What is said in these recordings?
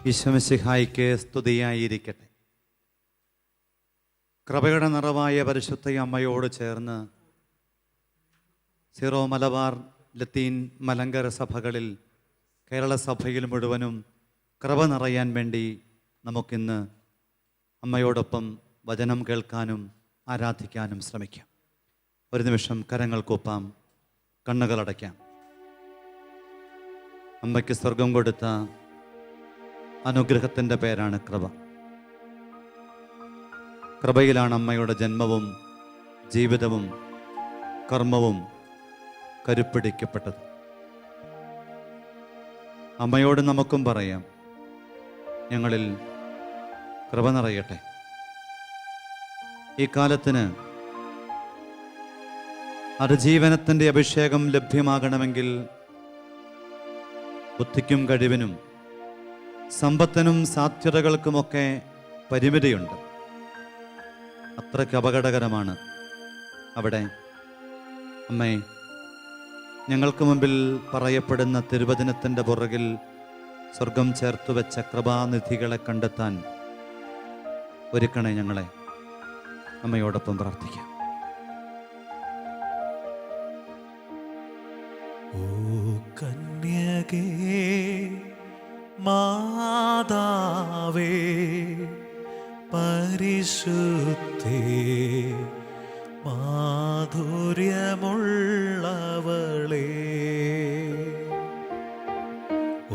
ഈശോമിശിഹായിക്ക് സ്തുതിയായിരിക്കട്ടെ. കൃപയുടെ നിറവായ പരിശുദ്ധ അമ്മയോട് ചേർന്ന് സീറോ മലബാർ ലത്തീൻ മലങ്കര സഭകളിൽ കേരള സഭയിൽ മുഴുവനും കൃപ നിറയാൻ വേണ്ടി നമുക്കിന്ന് അമ്മയോടൊപ്പം വചനം കേൾക്കാനും ആരാധിക്കാനും ശ്രമിക്കാം. ഒരു നിമിഷം കരങ്ങൾ കൂപ്പാം, കണ്ണുകളടയ്ക്കാം. അമ്മയ്ക്ക് സ്വർഗം കൊടുത്ത അനുഗ്രഹത്തിൻ്റെ പേരാണ് കൃപ. കൃപയിലാണ് അമ്മയുടെ ജന്മവും ജീവിതവും കർമ്മവും കരുപ്പിടിക്കപ്പെട്ടത്. അമ്മയോട് നമുക്കും പറയാം, ഞങ്ങളിൽ കൃപ നിറയട്ടെ. ഈ കാലത്തിന് അതിജീവനത്തിൻ്റെ അഭിഷേകം ലഭ്യമാകണമെങ്കിൽ ബുദ്ധിക്കും കഴിവിനും സമ്പത്തിനും സാധ്യതകൾക്കുമൊക്കെ പരിമിതിയുണ്ട്. അത്രയ്ക്ക് അപകടകരമാണ്. അവിടെ അമ്മേ, ഞങ്ങൾക്ക് മുമ്പിൽ പറയപ്പെടുന്ന തിരുവചനത്തിൻ്റെ പുറകിൽ സ്വർഗം ചേർത്തു വെച്ച കൃപാനിധികളെ കണ്ടെത്താൻ ഒരുക്കണേ ഞങ്ങളെ. അമ്മയോടൊപ്പം പ്രാർത്ഥിക്കാം. ഓ കന്യകേ മാതാവേ പരിശുദ്ധേ മാധുര്യമുള്ളവളേ,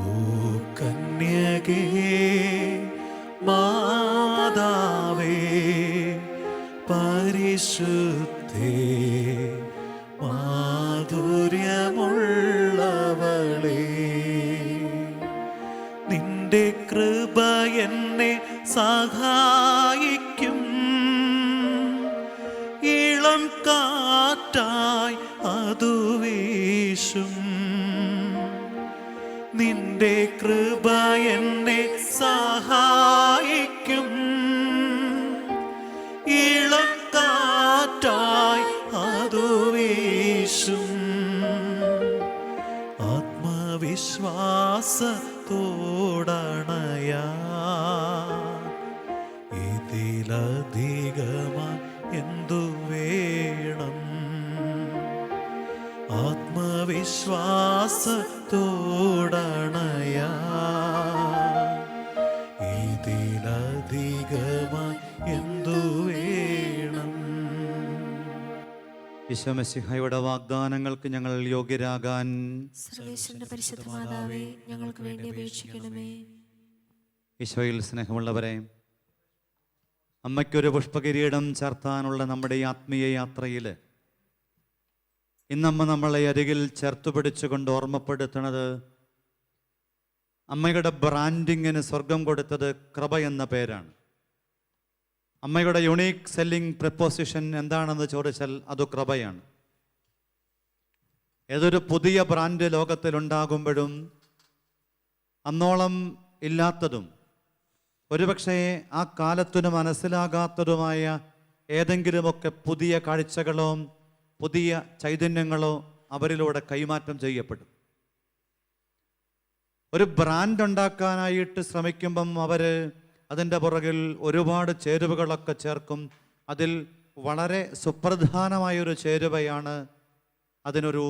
ഓ കന്യകേ മാതാവേ പരിശുദ്ധേ മാധുര്യമുള്ളവളേ, നിന്റെ കൃപ എന്നെ സഹായിക്കും. ഇളം കാറ്റായി അതു വീശും. നിന്റെ കൃപ എന്നെ സഹായിക്കും. ഇളം കാറ്റായി അതു വീശും. ആത്മവിശ്വാസത്തോടണയാ ഇതിലധികമായി എന്തു വേണം? ആത്മവിശ്വാസത്തോടണയാ ഇതിലധികമായി എന്തു വേണം? ഈശോമിശിഹായുടെ വാഗ്ദാനങ്ങൾക്ക് ഞങ്ങൾ യോഗ്യരാകാൻ സർവേശ്വരന്റെ പരിശുദ്ധ മാതാവേ, ഞങ്ങൾക്ക് വേണ്ടി അപേക്ഷിക്കണമേ. ഈശോയിൽ സ്നേഹമുള്ളവരെ, അമ്മയ്ക്കൊരു പുഷ്പകിരീടം ചാർത്താനുള്ള നമ്മുടെ ഈ ആത്മീയ യാത്രയിൽ ഇന്നമ്മ നമ്മളെ അരികിൽ ചേർത്തു പിടിച്ചുകൊണ്ട് ഓർമ്മപ്പെടുത്തുന്നത് അമ്മയുടെ ബ്രാൻഡിങ്ങിന് സ്വർഗം കൊടുത്തത് കൃപ എന്ന പേരാണ്. അമ്മയുടെ യുണീക്ക് സെല്ലിംഗ് പ്രപ്പോസിഷൻ എന്താണെന്ന് ചോദിച്ചാൽ അത് കൃപയാണ്. ഏതൊരു പുതിയ ബ്രാൻഡ് ലോകത്തിലുണ്ടാകുമ്പോഴും അന്നോളം ഇല്ലാത്തതും ഒരുപക്ഷെ ആ കാലത്തിനു മനസ്സിലാകാത്തതുമായ ഏതെങ്കിലുമൊക്കെ പുതിയ കാഴ്ചകളോ പുതിയ ചൈതന്യങ്ങളോ അവരിലൂടെ കൈമാറ്റം ചെയ്യപ്പെടും. ഒരു ബ്രാൻഡ് ഉണ്ടാക്കാനായിട്ട് ശ്രമിക്കുമ്പം അവർ അതിൻ്റെ പുറകിൽ ഒരുപാട് ചേരുവകളൊക്കെ ചേർക്കും. അതിൽ വളരെ സുപ്രധാനമായൊരു ചേരുവയാണ് അതിനൊരു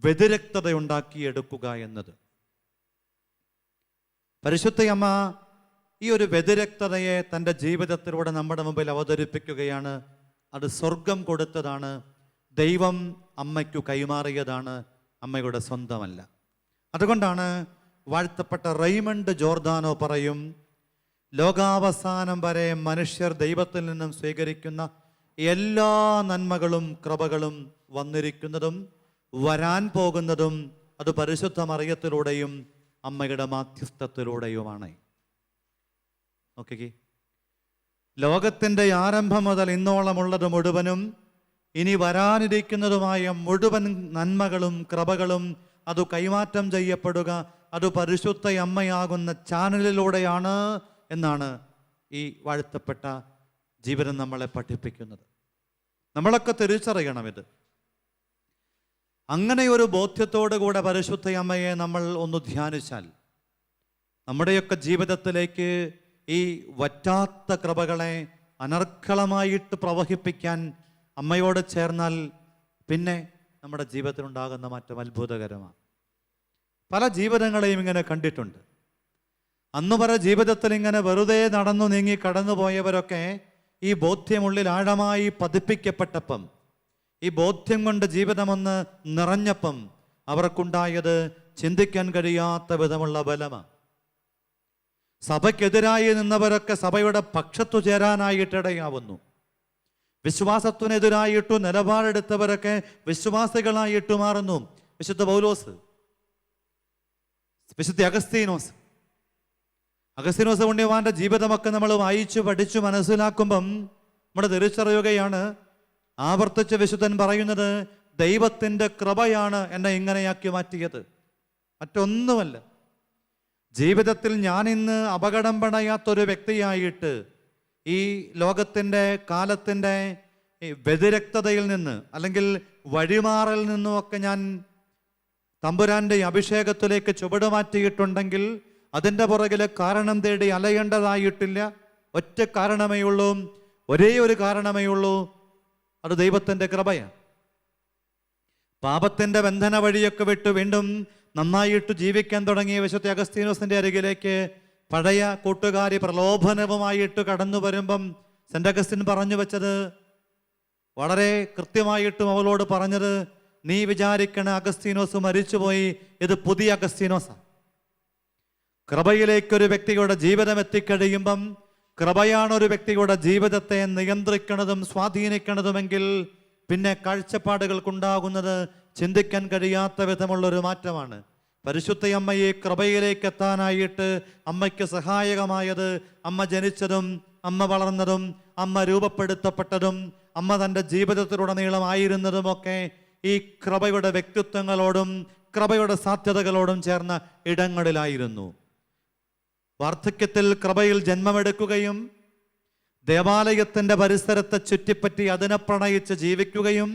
വ്യതിരക്തത ഉണ്ടാക്കിയെടുക്കുക എന്നത്. പരിശുദ്ധയമ്മ ഈ ഒരു വ്യതിരക്തതയെ തൻ്റെ ജീവിതത്തിലൂടെ നമ്മുടെ മുമ്പിൽ അവതരിപ്പിക്കുകയാണ്. അത് സ്വർഗം കൊടുത്തതാണ്, ദൈവം അമ്മയ്ക്കു കൈമാറിയതാണ്, അമ്മയുടെ സ്വന്തമല്ല. അതുകൊണ്ടാണ് വാഴ്ത്തപ്പെട്ട റെയ്മണ്ട് ജോർദാനോ പറയും, ലോകാവസാനം വരെ മനുഷ്യർ ദൈവത്തിൽ നിന്നും സ്വീകരിക്കുന്ന എല്ലാ നന്മകളും കൃപകളും വന്നിരിക്കുന്നതും വരാൻ പോകുന്നതും അത് പരിശുദ്ധ മറിയത്തിലൂടെയും അമ്മയുടെ മാധ്യസ്ഥത്തിലൂടെയുമാണ്. നോക്കിക്കേ, ലോകത്തിൻ്റെ ആരംഭം മുതൽ ഇന്നോളമുള്ളത് മുഴുവനും ഇനി വരാനിരിക്കുന്നതുമായ മുഴുവൻ നന്മകളും കൃപകളും അത് കൈമാറ്റം ചെയ്യപ്പെടുക അത് പരിശുദ്ധ അമ്മയാകുന്ന ചാനലിലൂടെയാണ് എന്നാണ് ഈ വാഴ്ത്തപ്പെട്ട ജീവിതം നമ്മളെ പഠിപ്പിക്കുന്നത്. നമ്മളൊക്കെ തിരിച്ചറിയണം ഇത്. അങ്ങനെ ഒരു ബോധ്യത്തോടു കൂടെ പരിശുദ്ധ അമ്മയെ നമ്മൾ ഒന്ന് ധ്യാനിച്ചാൽ നമ്മുടെയൊക്കെ ജീവിതത്തിലേക്ക് ഈ വറ്റാത്ത കൃപകളെ അനർഘളമായിട്ട് പ്രവഹിപ്പിക്കാൻ അമ്മയോട് ചേർന്നാൽ പിന്നെ നമ്മുടെ ജീവിതത്തിലുണ്ടാകുന്ന മാറ്റം അത്ഭുതകരമാണ്. പല ജീവിതങ്ങളെയും ഇങ്ങനെ കണ്ടിട്ടുണ്ട്. അന്ന് വരെ ജീവിതത്തിൽ ഇങ്ങനെ വെറുതെ നടന്നു നീങ്ങി കടന്നുപോയവരൊക്കെ ഈ ബോധ്യമുള്ളിൽ ആഴമായി പതിപ്പിക്കപ്പെട്ടപ്പം, ഈ ബോധ്യം കൊണ്ട് ജീവിതമൊന്ന് നിറഞ്ഞപ്പം അവർക്കുണ്ടായത് ചിന്തിക്കാൻ കഴിയാത്ത വിധമുള്ള ബലമാണ്. സഭയ്ക്കെതിരായി നിന്നവരൊക്കെ സഭയുടെ പക്ഷത്തു ചേരാനായിട്ടിടയാവുന്നു. വിശ്വാസത്തിനെതിരായിട്ടു നിലപാടെടുത്തവരൊക്കെ വിശ്വാസികളായിട്ട് മാറുന്നു. വിശുദ്ധ പൗലോസ്, വിശുദ്ധ അഗസ്തീനോസ് പുണ്യവാന്റെ ജീവിതമൊക്കെ നമ്മൾ വായിച്ചു പഠിച്ചു മനസ്സിലാക്കുമ്പം നമ്മൾ തിരിച്ചറിയുകയാണ്, ആവർത്തിച്ച് വിശുദ്ധൻ പറയുന്നത്, ദൈവത്തിൻ്റെ കൃപയാണ് എന്നെ ഇങ്ങനെയാക്കി മാറ്റിയത്, മറ്റൊന്നുമല്ല. ജീവിതത്തിൽ ഞാനിന്ന് അപകടം പണയാത്തൊരു വ്യക്തിയായിട്ട് ഈ ലോകത്തിൻ്റെ കാലത്തിൻ്റെ വ്യതിരക്തതയിൽ നിന്ന് അല്ലെങ്കിൽ വഴിമാറൽ നിന്നുമൊക്കെ ഞാൻ തമ്പുരാൻ്റെ അഭിഷേകത്തിലേക്ക് ചുവടുമാറ്റിയിട്ടുണ്ടെങ്കിൽ അതിൻ്റെ പുറകിലെ കാരണം തേടി അലയേണ്ടതായിട്ടില്ല. ഒറ്റ കാരണമേ ഉള്ളൂ, ഒരേ ഒരു കാരണമേ ഉള്ളൂ, അത് ദൈവത്തിൻ്റെ കൃപയാണ്. പാപത്തിൻ്റെ ബന്ധന വഴിയൊക്കെ വിട്ട് വീണ്ടും നന്നായിട്ട് ജീവിക്കാൻ തുടങ്ങിയ വിശുദ്ധ അഗസ്തീനോസിൻ്റെ അരികിലേക്ക് പഴയ കൂട്ടുകാരി പ്രലോഭനവുമായിട്ട് കടന്നു വരുമ്പം സെന്റ് അഗസ്റ്റിൻ പറഞ്ഞു വെച്ചത്, വളരെ കൃത്യമായിട്ടും അവളോട് പറഞ്ഞത്, നീ വിചാരിക്കണ അഗസ്തീനോസ് മരിച്ചുപോയി, ഇത് പുതിയ അഗസ്തീനോസാണ്. കൃപയിലേക്കൊരു വ്യക്തിയുടെ ജീവിതം എത്തിക്കഴിയുമ്പം, കൃപയാണ് ഒരു വ്യക്തിയുടെ ജീവിതത്തെ നിയന്ത്രിക്കുന്നതും സ്വാധീനിക്കുന്നതുമെങ്കിൽ പിന്നെ കാഴ്ചപ്പാടുകൾക്കുണ്ടാകുന്നത് ചിന്തിക്കാൻ കഴിയാത്ത വിധമുള്ളൊരു മാറ്റമാണ്. പരിശുദ്ധ അമ്മയെ കൃപയിലേക്ക് എത്താനായിട്ട് അമ്മയ്ക്ക് സഹായകമായത് അമ്മ ജനിച്ചതും അമ്മ വളർന്നതും അമ്മ രൂപപ്പെടുത്തപ്പെട്ടതും അമ്മ തൻ്റെ ജീവിതത്തിലുടനീളമായിരുന്നതുമൊക്കെ ഈ കൃപയുടെ വ്യക്തിത്വങ്ങളോടും കൃപയുടെ സാധ്യതകളോടും ചേർന്ന ഇടങ്ങളിലായിരുന്നു. വാർദ്ധക്യത്തിൽ കൃപയിൽ ജന്മമെടുക്കുകയും ദേവാലയത്തിൻ്റെ പരിസരത്തെ ചുറ്റിപ്പറ്റി അതിനെ പ്രണയിച്ച് ജീവിക്കുകയും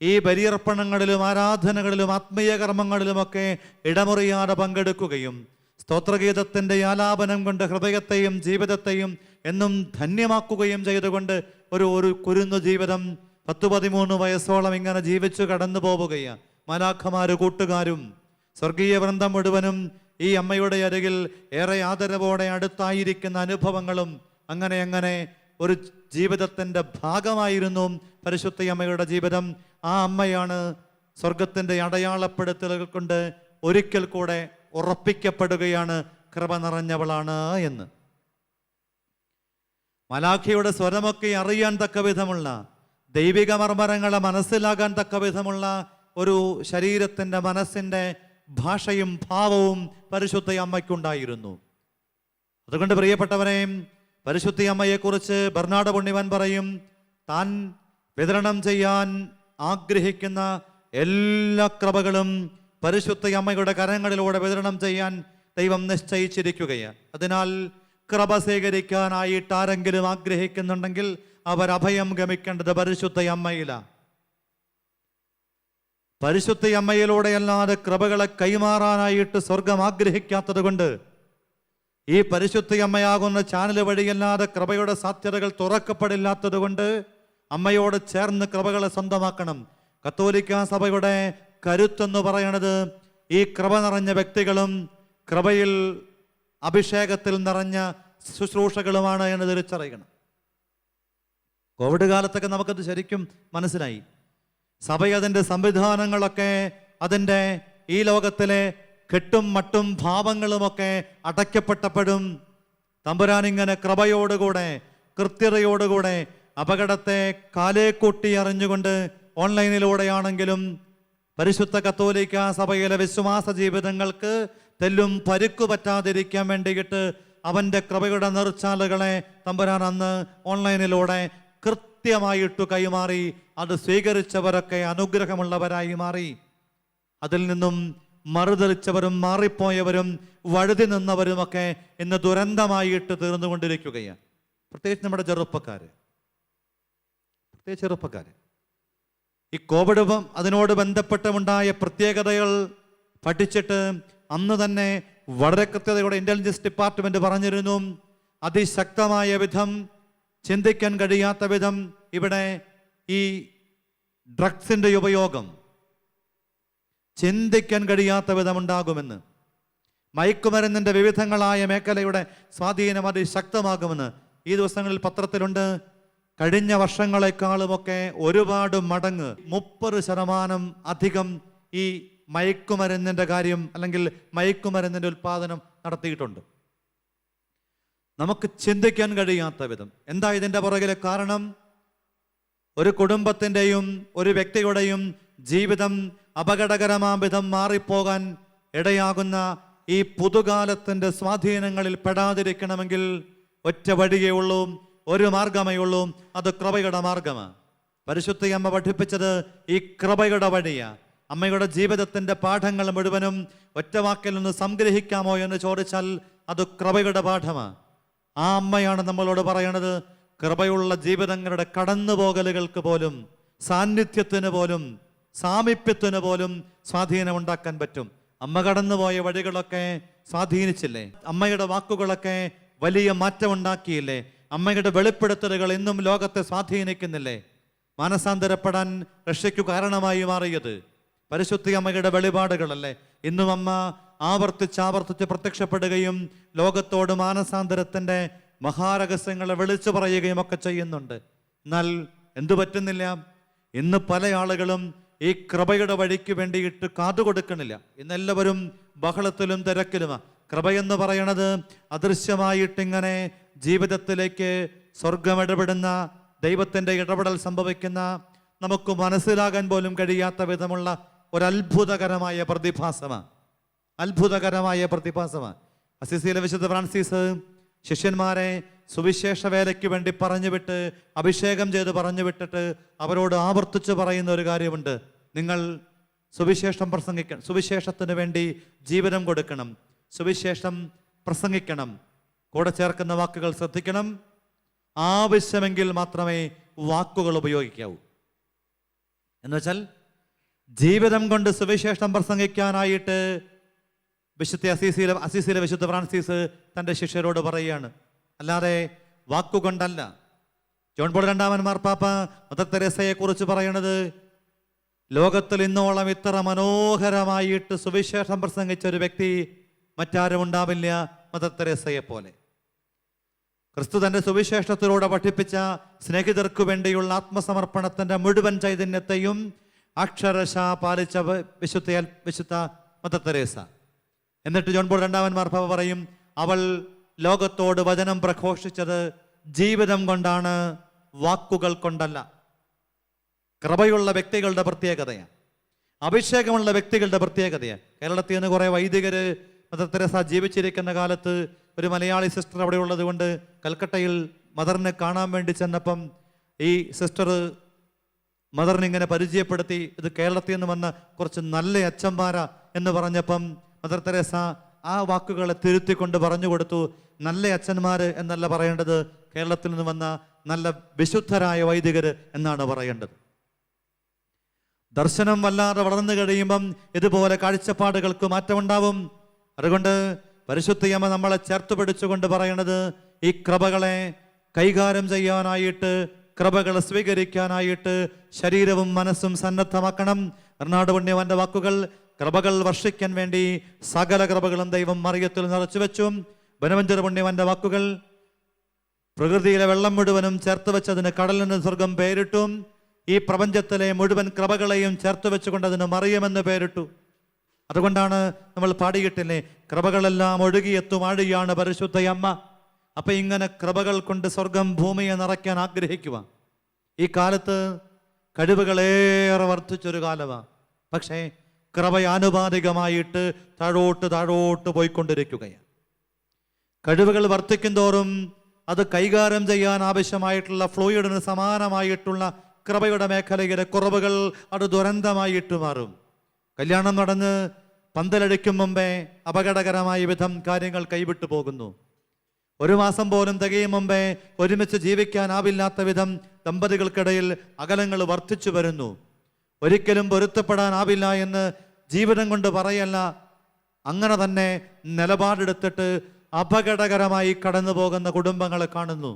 ഈ ബലിയർപ്പണങ്ങളിലും ആരാധനകളിലും ആത്മീയ കർമ്മങ്ങളിലുമൊക്കെ ഇടമുറിയാതെ പങ്കെടുക്കുകയും സ്തോത്രഗീതത്തിൻ്റെ ആലാപനം കൊണ്ട് ഹൃദയത്തെയും ജീവിതത്തെയും എന്നും ധന്യമാക്കുകയും ചെയ്തുകൊണ്ട് ഒരു കുരുന്നു ജീവിതം 10-13 വയസ്സോളം ഇങ്ങനെ ജീവിച്ചു കടന്നു പോവുകയാണ്. മാലാഖമാരും കൂട്ടുകാരും സ്വർഗീയ വൃന്ദം മുഴുവനും ഈ അമ്മയുടെ അരികിൽ ഏറെ ആദരവോടെ അടുത്തായിരിക്കുന്ന അനുഭവങ്ങളും അങ്ങനെ ഒരു ജീവിതത്തിൻ്റെ ഭാഗമായിരുന്നു പരിശുദ്ധ അമ്മയുടെ ജീവിതം. ആ അമ്മയാണ് സ്വർഗത്തിൻ്റെ അടയാളപ്പെടുത്തലുകൾ കൊണ്ട് ഒരിക്കൽ കൂടെ ഉറപ്പിക്കപ്പെടുകയാണ് കൃപ നിറഞ്ഞവളാണ് എന്ന്. മലാഖയുടെ സ്വരമൊക്കെ അറിയാൻ തക്ക വിധമുള്ള, ദൈവിക മർമ്മരങ്ങളെ മനസ്സിലാകാൻ തക്ക വിധമുള്ള ഒരു ശരീരത്തിൻ്റെ മനസ്സിൻ്റെ ഭാഷയും ഭാവവും പരിശുദ്ധ അമ്മയ്ക്കുണ്ടായിരുന്നു. അതുകൊണ്ട് പ്രിയപ്പെട്ടവരെ, പരിശുദ്ധ അമ്മയെക്കുറിച്ച് ബർണാഡ് പുണ്യവാൻ പറയും, താൻ വിതരണം ചെയ്യാൻ ആഗ്രഹിക്കുന്ന എല്ലാ കൃപകളും പരിശുദ്ധ അമ്മയുടെ കരങ്ങളിലൂടെ വിതരണം ചെയ്യാൻ ദൈവം നിശ്ചയിച്ചിരിക്കുകയാണ്. അതിനാൽ കൃപ സ്വീകരിക്കാനായിട്ട് ആരെങ്കിലും ആഗ്രഹിക്കുന്നുണ്ടെങ്കിൽ അവർ അഭയം ഗമിക്കേണ്ടത് പരിശുദ്ധ അമ്മയിലാണ്. പരിശുദ്ധ അമ്മയിലൂടെ അല്ലാതെ കൃപകളെ കൈമാറാനായിട്ട് സ്വർഗം ആഗ്രഹിക്കാത്തത് കൊണ്ട് ഈ പരിശുദ്ധ അമ്മയാകുന്ന ചാനൽ വഴിയല്ലാതെ കൃപയുടെ സാധ്യതകൾ തുറക്കപ്പെടില്ലാത്തത് കൊണ്ട് അമ്മയോട് ചേർന്ന് കൃപകളെ സ്വന്തമാക്കണം. കത്തോലിക്ക സഭയുടെ കരുത്തെന്ന് പറയണത് ഈ കൃപ നിറഞ്ഞ വ്യക്തികളും കൃപയിൽ അഭിഷേകത്തിൽ നിറഞ്ഞ ശുശ്രൂഷകളുമാണ് എന്ന് തിരിച്ചറിയണം. കോവിഡ് കാലത്തൊക്കെ നമുക്കത് ശരിക്കും മനസ്സിലായി. സഭ അതിൻ്റെ സംവിധാനങ്ങളൊക്കെ അതിൻ്റെ ഈ ലോകത്തിലെ കെട്ടും മട്ടും ഭാവങ്ങളുമൊക്കെ അടയ്ക്കപ്പെട്ടപ്പോഴും തമ്പുരാനിങ്ങനെ കൃപയോടുകൂടെ കൃത്യതയോടുകൂടെ അപകടത്തെ കാലേ കൂട്ടി അറിഞ്ഞുകൊണ്ട് ഓൺലൈനിലൂടെയാണെങ്കിലും പരിശുദ്ധ കത്തോലിക്ക സഭയിലെ വിശ്വാസ ജീവിതങ്ങൾക്ക് തെല്ലും പരുക്കു പറ്റാതിരിക്കാൻ വേണ്ടിയിട്ട് അവൻ്റെ കൃപയുടെ നെറുച്ചാലുകളെ തമ്പുരാൻ അന്ന് ഓൺലൈനിലൂടെ കൃത്യമായിട്ട് കൈമാറി. അത് സ്വീകരിച്ചവരൊക്കെ അനുഗ്രഹമുള്ളവരായി മാറി. അതിൽ നിന്നും മറുതലിച്ചവരും മാറിപ്പോയവരും വഴുതി നിന്നവരുമൊക്കെ ഇന്ന് ദുരന്തമായിട്ട് തീർന്നുകൊണ്ടിരിക്കുകയാണ്. പ്രത്യേകിച്ച് നമ്മുടെ ചെറുപ്പക്കാർ ഈ കോവിഡ് അതിനോട് ബന്ധപ്പെട്ടുണ്ടായ പ്രത്യേകതകൾ പഠിച്ചിട്ട് അന്ന് തന്നെ വളരെ കൃത്യതയോടെ ഇന്റലിജൻസ് ഡിപ്പാർട്ട്മെന്റ് പറഞ്ഞിരുന്നു. അതിശക്തമായ വിധം, ചിന്തിക്കാൻ കഴിയാത്ത വിധം ഇവിടെ ഈ ഡ്രഗ്സിന്റെ ഉപയോഗം ചിന്തിക്കാൻ കഴിയാത്ത വിധം ഉണ്ടാകുമെന്ന്, മയക്കുമരുന്നിന്റെ വിവിധങ്ങളായ മേഖലയുടെ സ്വാധീനം അതിശക്തമാകുമെന്ന് ഈ ദിവസങ്ങളിൽ പത്രത്തിലുണ്ട്. കഴിഞ്ഞ വർഷങ്ങളെക്കാളുമൊക്കെ ഒരുപാട് മടങ്ങ് 30% അധികം ഈ മയക്കുമരുന്നിന്റെ കാര്യം അല്ലെങ്കിൽ മയക്കുമരുന്നിന്റെ ഉൽപാദനം നടത്തിയിട്ടുണ്ട്. നമുക്ക് ചിന്തിക്കാൻ കഴിയാത്ത വിധം. എന്താ ഇതിന്റെ പുറകിലെ കാരണം? ഒരു കുടുംബത്തിൻ്റെയും ഒരു വ്യക്തിയുടെയും ജീവിതം അപകടകരമാം വിധം മാറിപ്പോകാൻ ഇടയാകുന്ന ഈ പുതുകാലത്തിൻ്റെ സ്വാധീനങ്ങളിൽ പെടാതിരിക്കണമെങ്കിൽ ഒറ്റ വഴിയേ ഉള്ളൂ, ഒരു മാർഗമേ ഉള്ളൂ. അത് കൃപയുടെ മാർഗമാണ്. പരിശുദ്ധ അമ്മ പഠിപ്പിച്ചത് ഈ കൃപയുടെ വഴിയാണ്. അമ്മയുടെ ജീവിതത്തിൻ്റെ പാഠങ്ങൾ മുഴുവനും ഒറ്റ വാക്കിൽ നിന്ന് സംഗ്രഹിക്കാമോ എന്ന് ചോദിച്ചാൽ അത് കൃപയുടെ പാഠമാണ്. ആ അമ്മയാണ് നമ്മളോട് പറയണത്, കൃപയുള്ള ജീവിതങ്ങളുടെ കടന്നുപോകലുകൾക്ക് പോലും, സാന്നിധ്യത്തിന് പോലും, സാമീപ്യത്തിന് പോലും സ്വാധീനം ഉണ്ടാക്കാൻ പറ്റും. അമ്മ കടന്നുപോയ വഴികളൊക്കെ സ്വാധീനിച്ചില്ലേ? അമ്മയുടെ വാക്കുകളൊക്കെ വലിയ മാറ്റം ഉണ്ടാക്കിയില്ലേ? അമ്മയുടെ വെളിപ്പെടുത്തലുകൾ ഇന്നും ലോകത്തെ സ്വാധീനിക്കുന്നില്ലേ? മാനസാന്തരപ്പെടാൻ രക്ഷയ്ക്കു കാരണമായി മാറിയത് പരിശുദ്ധ അമ്മയുടെ വെളിപാടുകളല്ലേ? ഇന്നും അമ്മ ആവർത്തിച്ച് പ്രത്യക്ഷപ്പെടുകയും ലോകത്തോട് മാനസാന്തരത്തിൻ്റെ മഹാരഹസ്യങ്ങളെ വിളിച്ചു പറയുകയും ഒക്കെ ചെയ്യുന്നുണ്ട്. എന്നാൽ എന്തു പറ്റുന്നില്ല? ഇന്ന് പല ആളുകളും ഈ കൃപയുടെ വഴിക്ക് വേണ്ടിയിട്ട് കാതുകൊടുക്കണില്ല. ഇന്നെല്ലാവരും ബഹളത്തിലും തിരക്കിലുമാണ്. കൃപയെന്ന് പറയണത് അദൃശ്യമായിട്ടിങ്ങനെ ജീവിതത്തിലേക്ക് സ്വർഗം ഇടപെടുന്ന, ദൈവത്തിൻ്റെ ഇടപെടൽ സംഭവിക്കുന്ന, നമുക്ക് മനസ്സിലാകാൻ പോലും കഴിയാത്ത വിധമുള്ള ഒരത്ഭുതകരമായ പ്രതിഭാസമാണ്. അത്ഭുതകരമായ പ്രതിഭാസമാണ്. അസിസിയിലെ വിശുദ്ധ ഫ്രാൻസിസ് ശിഷ്യന്മാരെ സുവിശേഷ വേലയ്ക്ക് വേണ്ടി പറഞ്ഞുവിട്ട്, അഭിഷേകം ചെയ്ത് പറഞ്ഞുവിട്ടിട്ട് അവരോട് ആവർത്തിച്ച് പറയുന്ന ഒരു കാര്യമുണ്ട്. നിങ്ങൾ സുവിശേഷം പ്രസംഗിക്കണം, സുവിശേഷത്തിന് വേണ്ടി ജീവിതം കൊടുക്കണം, സുവിശേഷം പ്രസംഗിക്കണം. കൂടെ ചേർക്കുന്ന വാക്കുകൾ ശ്രദ്ധിക്കണം. ആവശ്യമെങ്കിൽ മാത്രമേ വാക്കുകൾ ഉപയോഗിക്കാവൂ. എന്നുവെച്ചാൽ ജീവിതം കൊണ്ട് സുവിശേഷം പ്രസംഗിക്കാനായിട്ട് വിശുദ്ധ അസീസിയിലെ വിശുദ്ധ ഫ്രാൻസിസ് തൻ്റെ ശിഷ്യരോട് പറയുകയാണ്. അല്ലാതെ വാക്കുകൊണ്ടല്ല. ജോൺ പോൾ രണ്ടാമൻ മാർപ്പാപ്പ മദർ തെരേസയെ കുറിച്ച് പറയണത്, ലോകത്തിൽ ഇന്നോളം ഇത്ര മനോഹരമായിട്ട് സുവിശേഷം പ്രസംഗിച്ച ഒരു വ്യക്തി മറ്റാരും ഉണ്ടാവില്ല മദർ തെരേസയെ പോലെ. ക്രിസ്തു തൻ്റെ സുവിശേഷത്തിലൂടെ പഠിപ്പിച്ച സ്നേഹിതർക്കു വേണ്ടിയുള്ള ആത്മസമർപ്പണത്തിൻ്റെ മുഴുവൻ ചൈതന്യത്തെയും അക്ഷരശ പാലിച്ച വിശുദ്ധ മദർ തെരേസ. എന്നിട്ട് ജോൺ പോൾ രണ്ടാമൻ മാർപ്പാപ്പ പറയും, അവൾ ലോകത്തോട് വചനം പ്രഘോഷിച്ചത് ജീവിതം കൊണ്ടാണ്, വാക്കുകൾ കൊണ്ടല്ല. കൃപയുള്ള വ്യക്തികളുടെ പ്രത്യേകതയാണ്, അഭിഷേകമുള്ള വ്യക്തികളുടെ പ്രത്യേകതയാണ്. കേരളത്തിൽ നിന്ന് കുറേ വൈദികർ മദർ തെരേസ ജീവിച്ചിരിക്കുന്ന കാലത്ത് ഒരു മലയാളി സിസ്റ്റർ അവിടെ ഉള്ളത് കൊണ്ട് കൽക്കട്ടയിൽ മദറിനെ കാണാൻ വേണ്ടി ചെന്നപ്പം ഈ സിസ്റ്റർ മദറിനെ ഇങ്ങനെ പരിചയപ്പെടുത്തി, ഇത് കേരളത്തിൽ നിന്ന് വന്ന കുറച്ച് നല്ല അച്ഛന്മാരാ എന്ന് പറഞ്ഞപ്പം മദർ തെരേസ ആ വാക്കുകളെ തിരുത്തിക്കൊണ്ട് പറഞ്ഞു കൊടുത്തു, നല്ല അച്ഛന്മാർ എന്നല്ല പറയേണ്ടത്, കേരളത്തിൽ നിന്ന് വന്ന നല്ല വിശുദ്ധരായ വൈദികർ എന്നാണ് പറയേണ്ടത്. ദർശനം വല്ലാതെ വളർന്നു കഴിയുമ്പം ഇതുപോലെ കാഴ്ചപ്പാടുകൾക്ക് മാറ്റമുണ്ടാവും. അതുകൊണ്ട് പരിശുദ്ധയമ്മ നമ്മളെ ചേർത്ത് പിടിച്ചുകൊണ്ട് പറയണത്, ഈ കൃപകളെ കൈകാര്യം ചെയ്യാനായിട്ട്, കൃപകളെ സ്വീകരിക്കാനായിട്ട് ശരീരവും മനസ്സും സന്നദ്ധമാക്കണം. എർണാട് പുണ്യവാന്റെ വാക്കുകൾ, കൃപകൾ വർഷിക്കാൻ വേണ്ടി സകല കൃപകളും ദൈവം മറിയത്തിൽ നിറച്ചു വെച്ചു. ബനവഞ്ചർ പുണ്യവാന്റെ വാക്കുകൾ, പ്രകൃതിയിലെ വെള്ളം മുഴുവനും ചേർത്ത് വെച്ചതിന് കടലിന് സ്വർഗം പേരിട്ടു. ഈ പ്രപഞ്ചത്തിലെ മുഴുവൻ കൃപകളെയും ചേർത്ത് വെച്ചുകൊണ്ട് അതിന് മറിയമെന്ന് പേരിട്ടു. അതുകൊണ്ടാണ് നമ്മൾ പാടിയിട്ടില്ലേ, കൃപകളെല്ലാം ഒഴുകിയെത്തും ആഴിയാണ് പരിശുദ്ധയമ്മ. അപ്പൊ ഇങ്ങനെ കൃപകൾ കൊണ്ട് സ്വർഗം ഭൂമിയെ നിറയ്ക്കാൻ ആഗ്രഹിക്കുക. ഈ കാലത്ത് കഴിവുകളേറെ വർദ്ധിച്ചൊരു കാലമാണ്. പക്ഷേ കൃപയാനുപാതികമായിട്ട് താഴോട്ട് പോയിക്കൊണ്ടിരിക്കുകയാണ്. കഴിവുകൾ വർദ്ധിക്കും തോറും അത് കൈകാര്യം ചെയ്യാൻ ആവശ്യമായിട്ടുള്ള ഫ്ലൂയിഡിന് സമാനമായിട്ടുള്ള കൃപയുടെ മേഖലയിലെ കുറവുകൾ അത് ദുരന്തമായിട്ട് മാറും. കല്യാണം നടന്ന് പന്തലടിക്കും മുമ്പേ അപകടകരമായ വിധം കാര്യങ്ങൾ കൈവിട്ടു പോകുന്നു. ഒരു മാസം പോലും തികയും മുമ്പേ ഒരുമിച്ച് ജീവിക്കാനാവില്ലാത്ത വിധം ദമ്പതികൾക്കിടയിൽ അകലങ്ങൾ വർദ്ധിച്ചു വരുന്നു. ഒരിക്കലും പൊരുത്തപ്പെടാനാവില്ല എന്ന് ജീവിതം കൊണ്ട് പറയല്ല, അങ്ങനെ തന്നെ നിലപാടെടുത്തിട്ട് അപകടകരമായി കടന്നു പോകുന്ന കുടുംബങ്ങളെ കാണുന്നു.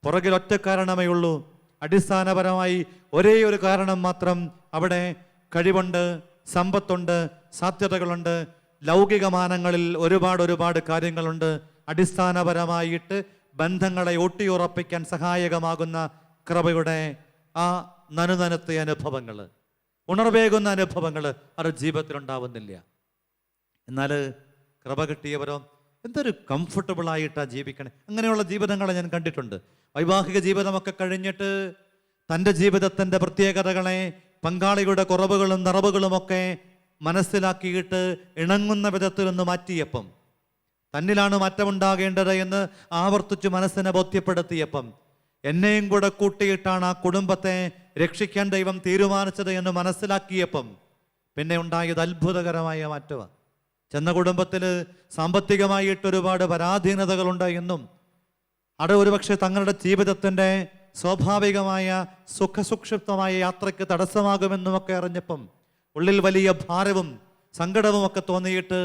പുറകിൽ ഒറ്റ കാരണമേ ഉള്ളൂ. അടിസ്ഥാനപരമായി ഒരേ ഒരു കാരണം മാത്രം. അവിടെ കഴിവുണ്ട്, സമ്പത്തുണ്ട്, സാധ്യതകളുണ്ട്, ലൗകിക മാനങ്ങളിൽ ഒരുപാട് കാര്യങ്ങളുണ്ട്. അടിസ്ഥാനപരമായിട്ട് ബന്ധങ്ങളെ ഊട്ടിയുറപ്പിക്കാൻ സഹായകമാകുന്ന കൃപയുടെ ആ നനുനനത്തിയ അനുഭവങ്ങൾ, ഉണർവേകുന്ന അനുഭവങ്ങൾ അത് ജീവിതത്തിലുണ്ടാവുന്നില്ല. എന്നാൽ കൃപ കിട്ടിയവരോ എന്തൊരു കംഫർട്ടബിളായിട്ടാണ് ജീവിക്കണേ. അങ്ങനെയുള്ള ജീവിതങ്ങളെ ഞാൻ കണ്ടിട്ടുണ്ട്. വൈവാഹിക ജീവിതമൊക്കെ കഴിഞ്ഞിട്ട് തൻ്റെ ജീവിതത്തിൻ്റെ പ്രത്യേകതകളെ, പങ്കാളിയുടെ കുറവുകളും നിറവുകളുമൊക്കെ മനസ്സിലാക്കിയിട്ട് ഇണങ്ങുന്ന വിധത്തിൽ നിന്ന് മാറ്റിയപ്പം, തന്നിലാണ് മാറ്റമുണ്ടാകേണ്ടത് എന്ന് ആവർത്തിച്ച് മനസ്സിനെ ബോധ്യപ്പെടുത്തിയപ്പം, എന്നെയും കൂടെ കൂട്ടിയിട്ടാണ് ആ കുടുംബത്തെ രക്ഷിക്കാൻ ദൈവം തീരുമാനിച്ചത് എന്ന് മനസ്സിലാക്കിയപ്പം പിന്നെ ഉണ്ടായത് അത്ഭുതകരമായ മാറ്റമാണ്. ചെന്ന കുടുംബത്തിൽ സാമ്പത്തികമായിട്ട് ഒരുപാട് പരാധീനതകളുണ്ട് എന്നും അത് ഒരുപക്ഷെ തങ്ങളുടെ ജീവിതത്തിൻ്റെ സ്വാഭാവികമായ സുഖസുക്ഷിപ്തമായ യാത്രയ്ക്ക് തടസ്സമാകുമെന്നുമൊക്കെ അറിഞ്ഞപ്പം ഉള്ളിൽ വലിയ ഭാരവും സങ്കടവും ഒക്കെ തോന്നിയിട്ട്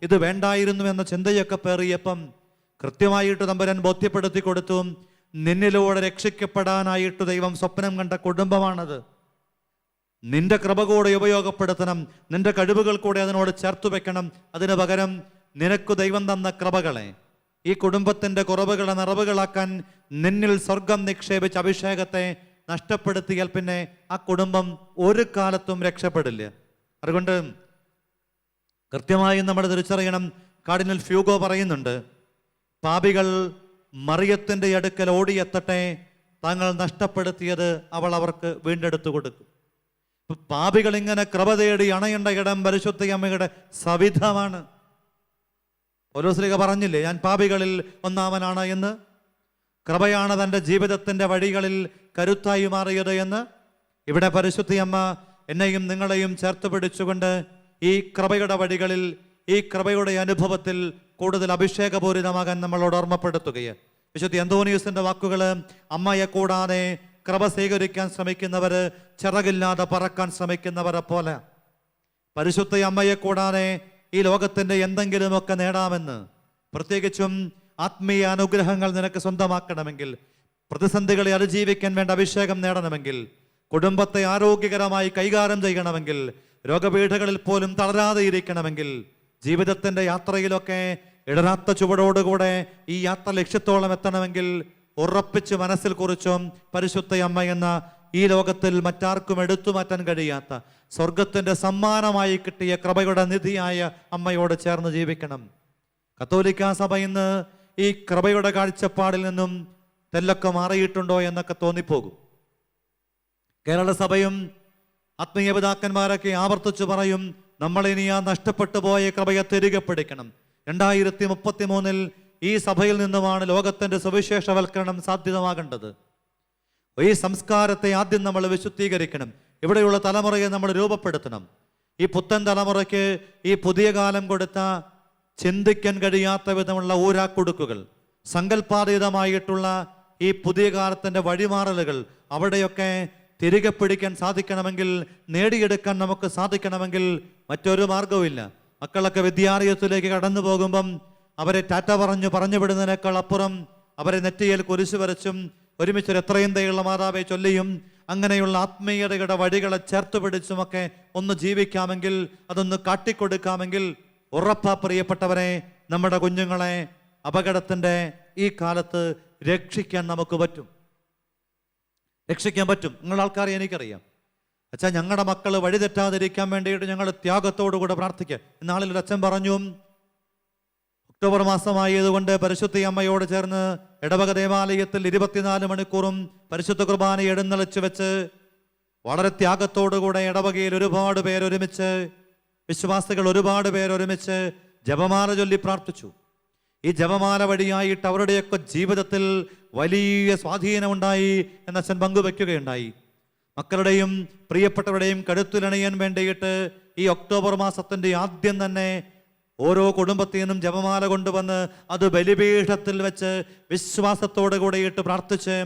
ഇത് വേണ്ടായിരുന്നു എന്ന ചിന്തയൊക്കെ പേറിയപ്പം കൃത്യമായിട്ട് തമ്പുരാൻ ബോധ്യപ്പെടുത്തി കൊടുത്തു, നിന്നിലൂടെ രക്ഷിക്കപ്പെടാനായിട്ട് ദൈവം സ്വപ്നം കണ്ട കുടുംബമാണത്. നിന്റെ കൃപ കൂടെ ഉപയോഗപ്പെടുത്തണം, നിന്റെ കഴിവുകൾ കൂടെ അതിനോട് ചേർത്തു വെക്കണം. അതിനു പകരം നിനക്ക് ദൈവം തന്ന കൃപകളെ, ഈ കുടുംബത്തിന്റെ കുറവുകളെ നിറവുകളാക്കാൻ നിന്നിൽ സ്വർഗം നിക്ഷേപിച്ച അഭിഷേകത്തെ നഷ്ടപ്പെടുത്തിയാൽ പിന്നെ ആ കുടുംബം ഒരു കാലത്തും രക്ഷപ്പെടില്ല. അതുകൊണ്ട് കൃത്യമായും നമ്മൾ തിരിച്ചറിയണം. കാർഡിനൽ ഫ്യൂഗോ പറയുന്നുണ്ട്, പാപികൾ മറിയത്തിന്റെ അടുക്കൽ ഓടിയെത്തട്ടെ, താങ്കൾ നഷ്ടപ്പെടുത്തിയത് അവൾ അവർക്ക് വീണ്ടെടുത്തു കൊടുക്കും. പാപികൾ ഇങ്ങനെ കൃപ തേടി അണയേണ്ട ഇടം പരിശുദ്ധ അമ്മയുടെ സവിധമാണ്. പൗലോസ്ലീഹ പറഞ്ഞില്ലേ, ഞാൻ പാപികളിൽ ഒന്നാമനാണ് എന്ന്. കൃപയാണ് തൻ്റെ ജീവിതത്തിൻ്റെ വഴികളിൽ കരുത്തായി മാറിയത് എന്ന്. ഇവിടെ പരിശുദ്ധ അമ്മ എന്നെയും നിങ്ങളെയും ചേർത്ത് പിടിച്ചുകൊണ്ട് ഈ കൃപയുടെ വഴികളിൽ, ഈ കൃപയുടെ അനുഭവത്തിൽ കൂടുതൽ അഭിഷേകപൂരിതമാകാൻ നമ്മളോട് ഓർമ്മപ്പെടുത്തുകയാണ്. വിശുദ്ധ അന്തോണിയൂസിന്റെ വാക്കുകൾ, അമ്മയെ കൂടാതെ കൃപ സ്വീകരിക്കാൻ ശ്രമിക്കുന്നവർ ചിറകില്ലാതെ പറക്കാൻ ശ്രമിക്കുന്നവരെ പോലെ. പരിശുദ്ധ അമ്മയെ കൂടാതെ ഈ ലോകത്തിൻ്റെ എന്തെങ്കിലുമൊക്കെ നേടാമെന്ന്, പ്രത്യേകിച്ചും ആത്മീയ അനുഗ്രഹങ്ങൾ നിനക്ക് സ്വന്തമാക്കണമെങ്കിൽ, പ്രതിസന്ധികളെ അതിജീവിക്കാൻ വേണ്ട അഭിഷേകം നേടണമെങ്കിൽ, കുടുംബത്തെ ആരോഗ്യകരമായി കൈകാര്യം ചെയ്യണമെങ്കിൽ, രോഗപീഠകളിൽ പോലും തളരാതെ ഇരിക്കണമെങ്കിൽ, ജീവിതത്തിൻ്റെ യാത്രയിലൊക്കെ ഇടരാത്ത ചുവടോടുകൂടെ ഈ യാത്ര ലക്ഷ്യത്തോളം എത്തണമെങ്കിൽ ഉറപ്പിച്ച് മനസ്സിൽ കുറിച്ചും പരിശുദ്ധ അമ്മ എന്ന ഈ ലോകത്തിൽ മറ്റാർക്കും എടുത്തു മാറ്റാൻ കഴിയാത്ത സ്വർഗത്തിൻ്റെ സമ്മാനമായി കിട്ടിയ കൃപയുടെ നിധിയായ അമ്മയോട് ചേർന്ന് ജീവിക്കണം. കത്തോലിക്കാ സഭ ഇന്ന് ഈ കൃപയുടെ കാഴ്ചപ്പാടിൽ നിന്നും തെല്ലൊക്കെ മാറിയിട്ടുണ്ടോ എന്നൊക്കെ തോന്നിപ്പോകും. കേരള സഭയും ആത്മീയ പിതാക്കന്മാരൊക്കെ ആവർത്തിച്ചു പറയും, നമ്മളിനി ആ നഷ്ടപ്പെട്ടു പോയ കൃപയെ തിരികെ പിടിക്കണം. 2033 ഈ സഭയിൽ നിന്നുമാണ് ലോകത്തിൻ്റെ സുവിശേഷവൽക്കരണം സാധ്യതമാകേണ്ടത്. ഈ സംസ്കാരത്തെ ആദ്യം നമ്മൾ വിശുദ്ധീകരിക്കണം. ഇവിടെയുള്ള തലമുറയെ നമ്മൾ രൂപപ്പെടുത്തണം. ഈ പുത്തൻ തലമുറയ്ക്ക് ഈ പുതിയ കാലം കൊടുത്ത ചിന്തിക്കാൻ കഴിയാത്ത വിധമുള്ള ഊരാക്കുടുക്കുകൾ, സങ്കല്പാതീതമായിട്ടുള്ള ഈ പുതിയ കാലത്തിൻ്റെ വഴിമാറലുകൾ അവിടെയൊക്കെ തിരികെ പിടിക്കാൻ സാധിക്കണമെങ്കിൽ, നേടിയെടുക്കാൻ നമുക്ക് സാധിക്കണമെങ്കിൽ മറ്റൊരു മാർഗവുമില്ല. മക്കളൊക്കെ വിദ്യാലയത്തിലേക്ക് കടന്നു പോകുമ്പം അവരെ ടാറ്റ പറഞ്ഞു വിടുന്നതിനേക്കാൾ അപ്പുറം അവരെ നെറ്റിയിൽ കുരിശു വരച്ചും ഒരുമിച്ചൊരു എത്രയും ദയുള്ള മാതാവെ ചൊല്ലിയും അങ്ങനെയുള്ള ആത്മീയതയുടെ വഴികളെ ചേർത്ത് പിടിച്ചുമൊക്കെ ഒന്ന് ജീവിക്കാമെങ്കിൽ, അതൊന്ന് കാട്ടിക്കൊടുക്കാമെങ്കിൽ ഉറപ്പാ പ്രിയപ്പെട്ടവരെ, നമ്മുടെ കുഞ്ഞുങ്ങളെ അപകടത്തിൻ്റെ ഈ കാലത്ത് രക്ഷിക്കാൻ നമുക്ക് പറ്റും, രക്ഷിക്കാൻ പറ്റും. നിങ്ങളുടെ ആൾക്കാരെ എനിക്കറിയാം. അച്ഛാ, ഞങ്ങളുടെ മക്കൾ വഴിതെറ്റാതിരിക്കാൻ വേണ്ടിയിട്ട് ഞങ്ങൾ ത്യാഗത്തോടുകൂടെ പ്രാർത്ഥിക്കുക. ഇന്നാളിൽ ഒരു അച്ഛൻ പറഞ്ഞു, ഒക്ടോബർ മാസമായതുകൊണ്ട് പരിശുദ്ധ അമ്മയോട് ചേർന്ന് ഇടവക ദേവാലയത്തിൽ 24 മണിക്കൂറും പരിശുദ്ധ കുർബാന എഴുന്നള്ളിച്ചു വെച്ച് വളരെ ത്യാഗത്തോടുകൂടെ ഇടവകയിൽ ഒരുപാട് പേരൊരുമിച്ച്, വിശ്വാസികൾ ഒരുപാട് പേരൊരുമിച്ച് ജപമാല ചൊല്ലി പ്രാർത്ഥിച്ചു. ഈ ജപമാല വഴിയായിട്ട് അവരുടെയൊക്കെ ജീവിതത്തിൽ വലിയ സ്വാധീനമുണ്ടായി എന്ന് അച്ഛൻ പങ്കുവെക്കുകയുണ്ടായി. മക്കളുടെയും പ്രിയപ്പെട്ടവരുടെയും കഴുത്തിലണിയാൻ വേണ്ടിയിട്ട് ഈ ഒക്ടോബർ മാസത്തിൻ്റെ ആദ്യം തന്നെ ഓരോ കുടുംബത്തിൽ നിന്നും ജപമാല കൊണ്ടുവന്ന് അത് ബലിപീഠത്തിൽ വെച്ച് വിശ്വാസത്തോടു കൂടിയിട്ട് പ്രാർത്ഥിച്ച്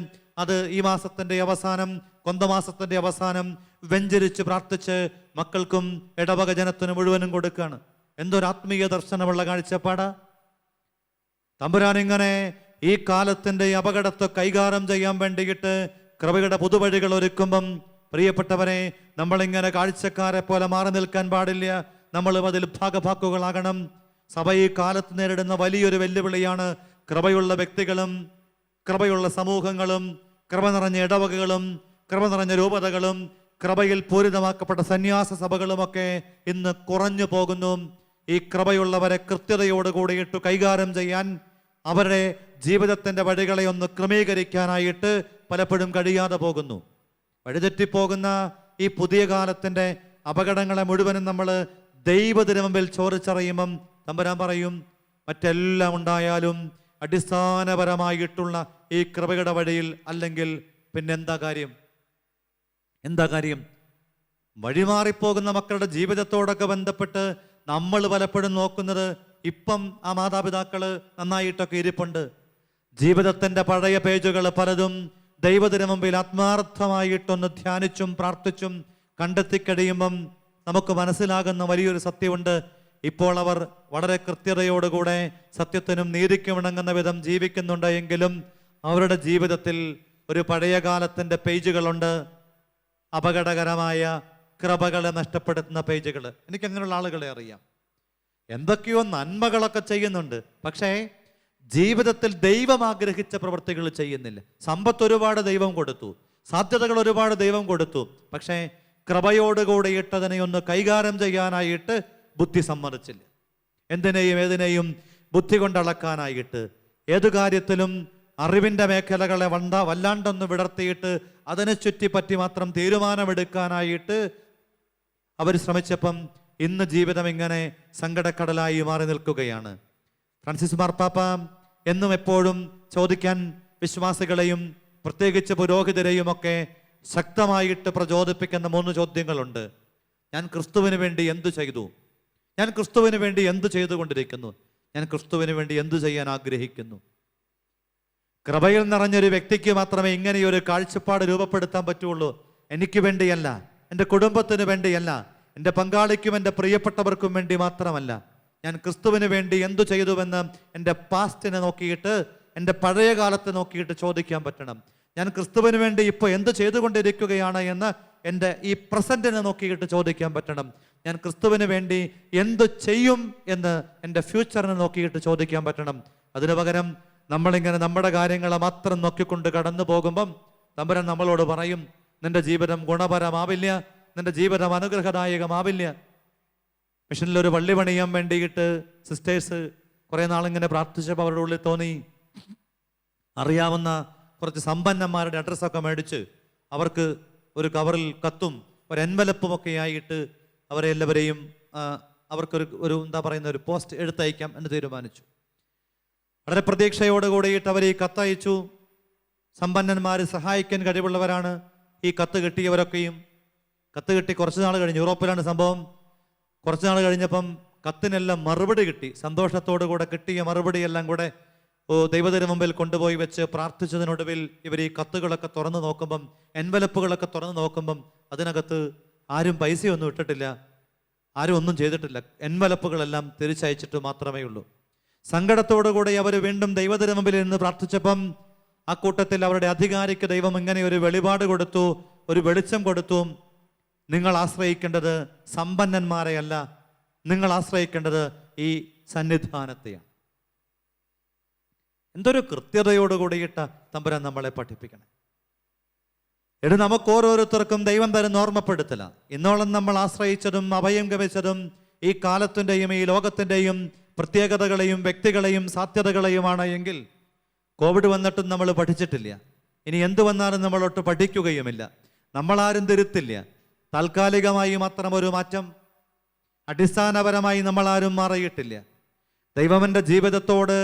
അത് ഈ മാസത്തിൻ്റെ അവസാനം, കൊന്തമാസത്തിൻ്റെ അവസാനം വെഞ്ചരിച്ച് പ്രാർത്ഥിച്ച് മക്കൾക്കും ഇടവക ജനത്തിന് മുഴുവനും കൊടുക്കുകയാണ്. എന്തൊരു ആത്മീയ ദർശനമുള്ള കാഴ്ചപ്പാടാ. തമ്പുരാൻ ഇങ്ങനെ ഈ കാലത്തിന്റെ അപകടത്തെ കൈകാര്യം ചെയ്യാൻ വേണ്ടിയിട്ട് കൃപയുടെ പുതുവഴികൾ ഒരുക്കുമ്പം പ്രിയപ്പെട്ടവരെ, നമ്മളിങ്ങനെ കാഴ്ചക്കാരെ പോലെ മാറി നിൽക്കാൻ പാടില്ല. നമ്മളും അതിൽ ഭാഗഭാക്കുകളാകണം. സഭ ഈ കാലത്ത് നേരിടുന്ന വലിയൊരു വെല്ലുവിളിയാണ് കൃപയുള്ള വ്യക്തികളും കൃപയുള്ള സമൂഹങ്ങളും കൃപ നിറഞ്ഞ ഇടവകകളും കൃപ നിറഞ്ഞ രൂപതകളും കൃപയിൽ പൂരിതമാക്കപ്പെട്ട സന്യാസ സഭകളുമൊക്കെ ഇന്ന് കുറഞ്ഞു പോകുന്നു. ഈ കൃപയുള്ളവരെ കൃത്യതയോടുകൂടിയിട്ട് കൈകാര്യം ചെയ്യാൻ, അവരുടെ ജീവിതത്തിൻ്റെ വഴികളെ ഒന്ന് ക്രമീകരിക്കാനായിട്ട് പലപ്പോഴും കഴിയാതെ പോകുന്നു. വഴിതെറ്റിപ്പോകുന്ന ഈ പുതിയ കാലത്തിൻ്റെ അപകടങ്ങളെ മുഴുവനും നമ്മൾ ദൈവത്തിന് മുമ്പിൽ ചോദിച്ചറിയുമ്പം തമ്പുരാൻ പറയും, മറ്റെല്ലാം ഉണ്ടായാലും അടിസ്ഥാനപരമായിട്ടുള്ള ഈ കൃപയുടെ വഴിയിൽ അല്ലെങ്കിൽ പിന്നെന്താ കാര്യം? എന്താ കാര്യം? വഴിമാറിപ്പോകുന്ന മക്കളുടെ ജീവിതത്തോടൊക്കെ ബന്ധപ്പെട്ട് നമ്മൾ പലപ്പോഴും നോക്കുന്നത്, ഇപ്പം ആ മാതാപിതാക്കള് നന്നായിട്ടൊക്കെ ഇരിപ്പുണ്ട്. ജീവിതത്തിൻ്റെ പഴയ പേജുകൾ പലതും ദൈവത്തിന് മുമ്പിൽ ആത്മാർത്ഥമായിട്ടൊന്ന് ധ്യാനിച്ചും പ്രാർത്ഥിച്ചും കണ്ടെത്തിക്കഴിയുമ്പം നമുക്ക് മനസ്സിലാകുന്ന വലിയൊരു സത്യമുണ്ട്. ഇപ്പോൾ അവർ വളരെ കൃത്യതയോടുകൂടെ സത്യത്തിനും നീതിക്കും ഇണങ്ങുന്ന വിധം ജീവിക്കുന്നുണ്ട് എങ്കിലും അവരുടെ ജീവിതത്തിൽ ഒരു പഴയ കാലത്തിൻ്റെ പേജുകളുണ്ട്, അപകടകരമായ കൃപകളെ നഷ്ടപ്പെടുത്തുന്ന പേജുകൾ. എനിക്കങ്ങനെയുള്ള ആളുകളെ അറിയാം. എന്തൊക്കെയോ നന്മകളൊക്കെ ചെയ്യുന്നുണ്ട്, പക്ഷേ ജീവിതത്തിൽ ദൈവം ആഗ്രഹിച്ച പ്രവൃത്തികൾ ചെയ്യുന്നില്ല. സമ്പത്ത് ഒരുപാട് ദൈവം കൊടുത്തു, സാധ്യതകൾ ഒരുപാട് ദൈവം കൊടുത്തു, പക്ഷേ കൃപയോടുകൂടി ഇട്ടതിനെ ഒന്ന് കൈകാര്യം ചെയ്യാനായിട്ട് ബുദ്ധി സമ്മതിച്ചില്ല. എന്തിനേയും ഏതിനേയും ബുദ്ധി കൊണ്ടളക്കാനായിട്ട്, ഏതു കാര്യത്തിലും അറിവിൻ്റെ മേഖലകളെ വല്ലാണ്ടൊന്ന് വിടർത്തിയിട്ട് അതിനെ ചുറ്റിപ്പറ്റി മാത്രം തീരുമാനമെടുക്കാനായിട്ട് അവർ ശ്രമിച്ചപ്പം ഇന്ന് ജീവിതം ഇങ്ങനെ സങ്കടക്കടലായി മാറി നിൽക്കുകയാണ്. ഫ്രാൻസിസ് മാർപ്പാപ്പ എന്നും എപ്പോഴും ചോദിക്കാൻ വിശ്വാസികളെയും പ്രത്യേകിച്ച് പുരോഹിതരെയും ഒക്കെ ശക്തമായിട്ട് പ്രചോദിപ്പിക്കുന്ന 3 ചോദ്യങ്ങളുണ്ട്. ഞാൻ ക്രിസ്തുവിന് വേണ്ടി എന്തു ചെയ്തു? ഞാൻ ക്രിസ്തുവിന് വേണ്ടി എന്തു ചെയ്തുകൊണ്ടിരിക്കുന്നു? ഞാൻ ക്രിസ്തുവിന് വേണ്ടി എന്തു ചെയ്യാൻ ആഗ്രഹിക്കുന്നു? കൃപയിൽ നിറഞ്ഞൊരു വ്യക്തിക്ക് മാത്രമേ ഇങ്ങനെയൊരു കാഴ്ചപ്പാട് രൂപപ്പെടുത്താൻ പറ്റുള്ളൂ. എനിക്ക് വേണ്ടിയല്ല, എൻ്റെ കുടുംബത്തിന് വേണ്ടിയല്ല, എൻ്റെ പങ്കാളിക്കും എൻ്റെ പ്രിയപ്പെട്ടവർക്കും വേണ്ടി മാത്രമല്ല. ഞാൻ ക്രിസ്തുവിന് വേണ്ടി എന്തു ചെയ്തുവെന്ന് എൻ്റെ പാസ്റ്റിനെ നോക്കിയിട്ട്, എൻ്റെ പഴയ കാലത്തെ നോക്കിയിട്ട് ചോദിക്കാൻ പറ്റണം. ഞാൻ ക്രിസ്തുവിന് വേണ്ടി ഇപ്പോൾ എന്ത് ചെയ്തുകൊണ്ടിരിക്കുകയാണ് എന്ന് എൻ്റെ ഈ പ്രസൻറ്റിനെ നോക്കിയിട്ട് ചോദിക്കാൻ പറ്റണം. ഞാൻ ക്രിസ്തുവിന് വേണ്ടി എന്തു ചെയ്യും എന്ന് എൻ്റെ ഫ്യൂച്ചറിനെ നോക്കിയിട്ട് ചോദിക്കാൻ പറ്റണം. അതിനു പകരം നമ്മളിങ്ങനെ നമ്മുടെ കാര്യങ്ങളെ മാത്രം നോക്കിക്കൊണ്ട് കടന്നു പോകുമ്പം തമ്പുരാൻ നമ്മളോട് പറയും, നിന്റെ ജീവിതം ഗുണപരമാവില്ല, നിന്റെ ജീവിതം അനുഗ്രഹദായകമാവില്ല. മിഷനിലൊരു പള്ളി പണിയാൻ വേണ്ടിയിട്ട് സിസ്റ്റേഴ്സ് കുറേ നാളിങ്ങനെ പ്രാർത്ഥിച്ചപ്പോൾ അവരുടെ ഉള്ളിൽ തോന്നി, അറിയാവുന്ന കുറച്ച് സമ്പന്നന്മാരുടെ അഡ്രസ്സൊക്കെ മേടിച്ച് അവർക്ക് ഒരു കവറിൽ കത്തും ഒരു എൻവലപ്പും ഒക്കെ ആയിട്ട് അവരെ എല്ലാവരെയും അവർക്കൊരു എന്താ പറയുന്ന ഒരു പോസ്റ്റ് എടുത്തയക്കാം എന്ന് തീരുമാനിച്ചു. വളരെ പ്രതീക്ഷയോടുകൂടിയിട്ട് അവർ ഈ കത്തയച്ചു. സമ്പന്നന്മാർ സഹായിക്കാൻ കഴിവുള്ളവരാണ് ഈ കത്ത് കിട്ടിയവരൊക്കെയും. കത്ത് കിട്ടി കുറച്ച് നാൾ കഴിഞ്ഞ്, യൂറോപ്പിലാണ് സംഭവം, കുറച്ച് നാൾ കഴിഞ്ഞപ്പം കത്തിനെല്ലാം മറുപടി കിട്ടി. സന്തോഷത്തോടു കൂടെ കിട്ടിയ മറുപടിയെല്ലാം കൂടെ ദൈവത്തിന് മുമ്പിൽ കൊണ്ടുപോയി വെച്ച് പ്രാർത്ഥിച്ചതിനൊടുവിൽ ഇവർ ഈ കത്തുകളൊക്കെ തുറന്നു നോക്കുമ്പം, എൻവലപ്പുകളൊക്കെ തുറന്നു നോക്കുമ്പം അതിനകത്ത് ആരും പൈസയൊന്നും ഇട്ടിട്ടില്ല, ആരും ഒന്നും ചെയ്തിട്ടില്ല. എൻവലപ്പുകളെല്ലാം തിരിച്ചയച്ചിട്ട് മാത്രമേ ഉള്ളൂ. സങ്കടത്തോടുകൂടി അവർ വീണ്ടും ദൈവത്തിന് മുമ്പിൽ നിന്ന് പ്രാർത്ഥിച്ചപ്പം ആ കൂട്ടത്തിൽ അവരുടെ അധികാരിക്ക് ദൈവം ഇങ്ങനെ ഒരു വെളിപാട് കൊടുത്തു, ഒരു വെളിച്ചം കൊടുത്തു. നിങ്ങൾ ആശ്രയിക്കേണ്ടത് സമ്പന്നന്മാരെയല്ല, നിങ്ങൾ ആശ്രയിക്കേണ്ടത് ഈ സന്നിധാനത്തെയാണ്. എന്തൊരു കൃത്യതയോടുകൂടിയിട്ട തമ്പുരാൻ നമ്മളെ പഠിപ്പിക്കണം. എടി നമുക്ക് ഓരോരുത്തർക്കും ദൈവം തരുന്ന ഓർമ്മപ്പെടുത്തല. ഇന്നോളം നമ്മൾ ആശ്രയിച്ചതും അഭയം ഗമിച്ചതും ഈ കാലത്തിൻ്റെയും ഈ ലോകത്തിൻ്റെയും പ്രത്യേകതകളെയും വ്യക്തികളെയും സാധ്യതകളെയുമാണ് എങ്കിൽ കോവിഡ് വന്നിട്ടും നമ്മൾ പഠിച്ചിട്ടില്ല. ഇനി എന്തു വന്നാലും നമ്മളൊട്ട് പഠിക്കുകയുമില്ല. നമ്മളാരും തിരുത്തില്ല. താൽക്കാലികമായി മാത്രം ഒരു മാറ്റം, അടിസ്ഥാനപരമായി നമ്മളാരും മാറിയിട്ടില്ല. ദൈവമെൻ്റെ ജീവിതത്തോട്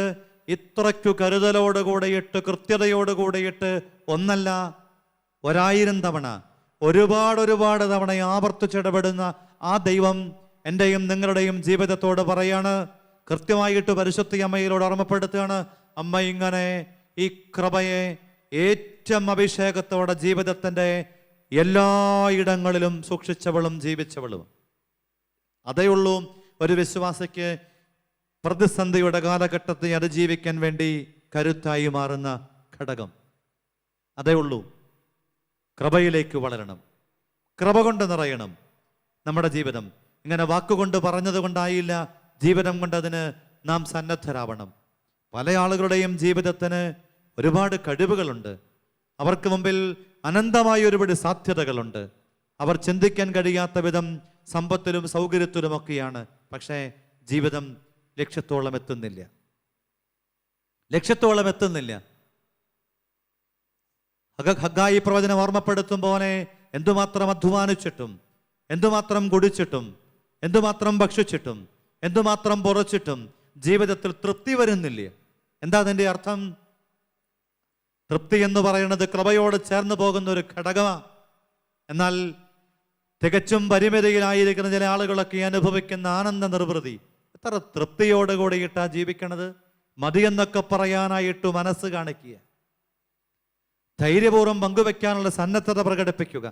ഇത്രയ്ക്കു കരുതലോടുകൂടിയിട്ട് കൃത്യതയോടുകൂടിയിട്ട് ഒന്നല്ല 1000 തവണ ഒരുപാട് തവണ ആവർത്തിച്ചിടപെടുന്ന ആ ദൈവം എൻ്റെയും നിങ്ങളുടെയും ജീവിതത്തോട് പറയാണ്, കൃത്യമായിട്ട് പരിശുദ്ധ അമ്മയിലോട് ഓർമ്മപ്പെടുത്തുകയാണ്. അമ്മ ഇങ്ങനെ ഈ കൃപയെ ഏറ്റവും അഭിഷേകത്തോടെ ജീവിതത്തിൻ്റെ എല്ലായിടങ്ങളിലും സൂക്ഷിച്ചവളും ജീവിച്ചവളും. അതേയുള്ളൂ ഒരു വിശ്വാസിക്ക് പ്രതിസന്ധിയുടെ കാലഘട്ടത്തെ അതിജീവിക്കാൻ വേണ്ടി കരുത്തായി മാറുന്ന ഘടകം. അതേ ഉള്ളൂ. കൃപയിലേക്ക് വളരണം, കൃപ കൊണ്ട് നിറയണം നമ്മുടെ ജീവിതം. ഇങ്ങനെ വാക്കുകൊണ്ട് പറഞ്ഞത് കൊണ്ടായില്ല, ജീവിതം കൊണ്ട് അതിന് നാം സന്നദ്ധരാവണം. പല ആളുകളുടെയും ജീവിതത്തിന് ഒരുപാട് കഴിവുകളുണ്ട്, അവർക്ക് മുമ്പിൽ അനന്തമായ ഒരുപാട് സാധ്യതകളുണ്ട്. അവർ ചിന്തിക്കാൻ കഴിയാത്ത വിധം സമ്പത്തിലും സൗകര്യത്തിലുമൊക്കെയാണ്. പക്ഷേ ജീവിതം ലക്ഷ്യത്തോളം എത്തുന്നില്ല. ഹഗ്ഗായി പ്രവചനം ഓർമ്മപ്പെടുത്തും പോലെ എന്തുമാത്രം അധ്വാനിച്ചിട്ടും, എന്തുമാത്രം കുടിച്ചിട്ടും, എന്തുമാത്രം ഭക്ഷിച്ചിട്ടും, എന്തുമാത്രം പുറച്ചിട്ടും ജീവിതത്തിൽ തൃപ്തി വരുന്നില്ല. എന്താ അതിൻ്റെ അർത്ഥം? തൃപ്തി എന്ന് പറയുന്നത് കൃപയോട് ചേർന്ന് പോകുന്ന ഒരു ഘടകമാണ്. എന്നാൽ തികച്ചും പരിമിതിയിലായിരിക്കുന്ന ചില ആളുകളൊക്കെ അനുഭവിക്കുന്ന ആനന്ദ നിർവൃതി എത്ര തൃപ്തിയോട് കൂടിയിട്ടാ ജീവിക്കണത്. മതിയെന്നൊക്കെ പറയാനായിട്ട് മനസ്സ് കാണിക്കുക, ധൈര്യപൂർവ്വം പങ്കുവെക്കാനുള്ള സന്നദ്ധത പ്രകടിപ്പിക്കുക.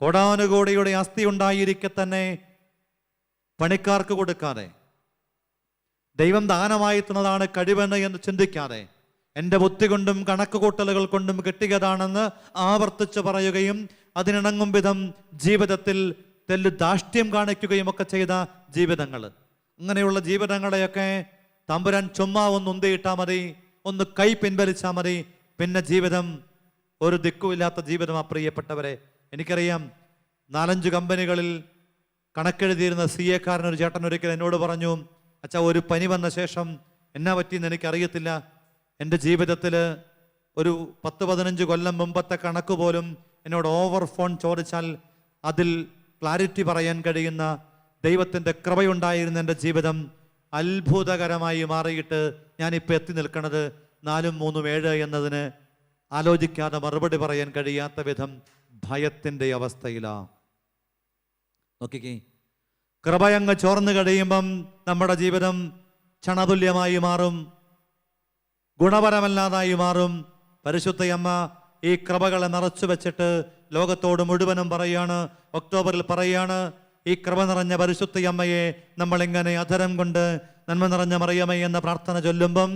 കോടാനുകോടിയുടെ ആസ്തി ഉണ്ടായിരിക്കെ തന്നെ പണിക്കാർക്ക് കൊടുക്കാതെ, ദൈവം ദാനമായി തന്നതാണ് കഴിവെന്ന് എന്ന് ചിന്തിക്കാതെ, എൻ്റെ ബുദ്ധി കൊണ്ടും കണക്കുകൂട്ടലുകൾ കൊണ്ടും കിട്ടിയതാണെന്ന് ആവർത്തിച്ച് പറയുകയും അതിനിണങ്ങും വിധം ജീവിതത്തിൽ ധാഷ്ട്യം കാണിക്കുകയും ഒക്കെ ചെയ്ത ജീവിതങ്ങൾ, അങ്ങനെയുള്ള ജീവിതങ്ങളെയൊക്കെ തമ്പുരാൻ ചുമ്മാ ഒന്ന് ഉന്തിയിട്ടാൽ മതി, ഒന്ന് കൈ പിൻവലിച്ചാൽ മതി, പിന്നെ ജീവിതം ഒരു ദിക്കുമില്ലാത്ത ജീവിതം. പ്രിയപ്പെട്ടവരെ, എനിക്കറിയാം 4-5 കമ്പനികളിൽ കണക്കെഴുതിയിരുന്ന CA കാരനൊരു ചേട്ടൻ ഒരിക്കൽ എന്നോട് പറഞ്ഞു, അച്ഛാ, ഒരു പനി വന്ന ശേഷം എന്നാ പറ്റിയെന്ന് എനിക്കറിയത്തില്ല, എൻ്റെ ജീവിതത്തിൽ ഒരു 10-15 കൊല്ലം മുമ്പത്തെ കണക്ക് പോലും എന്നോട് ഓവർ ഫോൺ ചോദിച്ചാൽ അതിൽ ക്ലാരിറ്റി പറയാൻ കഴിയുന്ന ദൈവത്തിൻ്റെ കൃപയുണ്ടായിരുന്ന എൻ്റെ ജീവിതം അത്ഭുതകരമായി മാറിയിട്ട് ഞാനിപ്പോൾ എത്തി നിൽക്കുന്നത് 4, 3, 7 എന്നതിന് ആലോചിക്കാതെ മറുപടി പറയാൻ കഴിയാത്ത വിധം ഭയത്തിൻ്റെ അവസ്ഥയിലാണ്. നോക്കിക്കേ, കൃപയങ്ങ് ചോർന്ന് കഴിയുമ്പം നമ്മുടെ ജീവിതം ക്ഷണതുല്യമായി മാറും, ഗുണപരമല്ലാതായി മാറും. പരിശുദ്ധയമ്മ ഈ കൃപകളെ നിറച്ചു വെച്ചിട്ട് ലോകത്തോട് മുഴുവനും പറയാണ്, ഒക്ടോബറിൽ പറയാണ്, ഈ കൃപ നിറഞ്ഞ പരിശുദ്ധയമ്മയെ നമ്മളിങ്ങനെ അധരം കൊണ്ട് നന്മ നിറഞ്ഞ മറിയമേ എന്ന പ്രാർത്ഥന ചൊല്ലുമ്പം,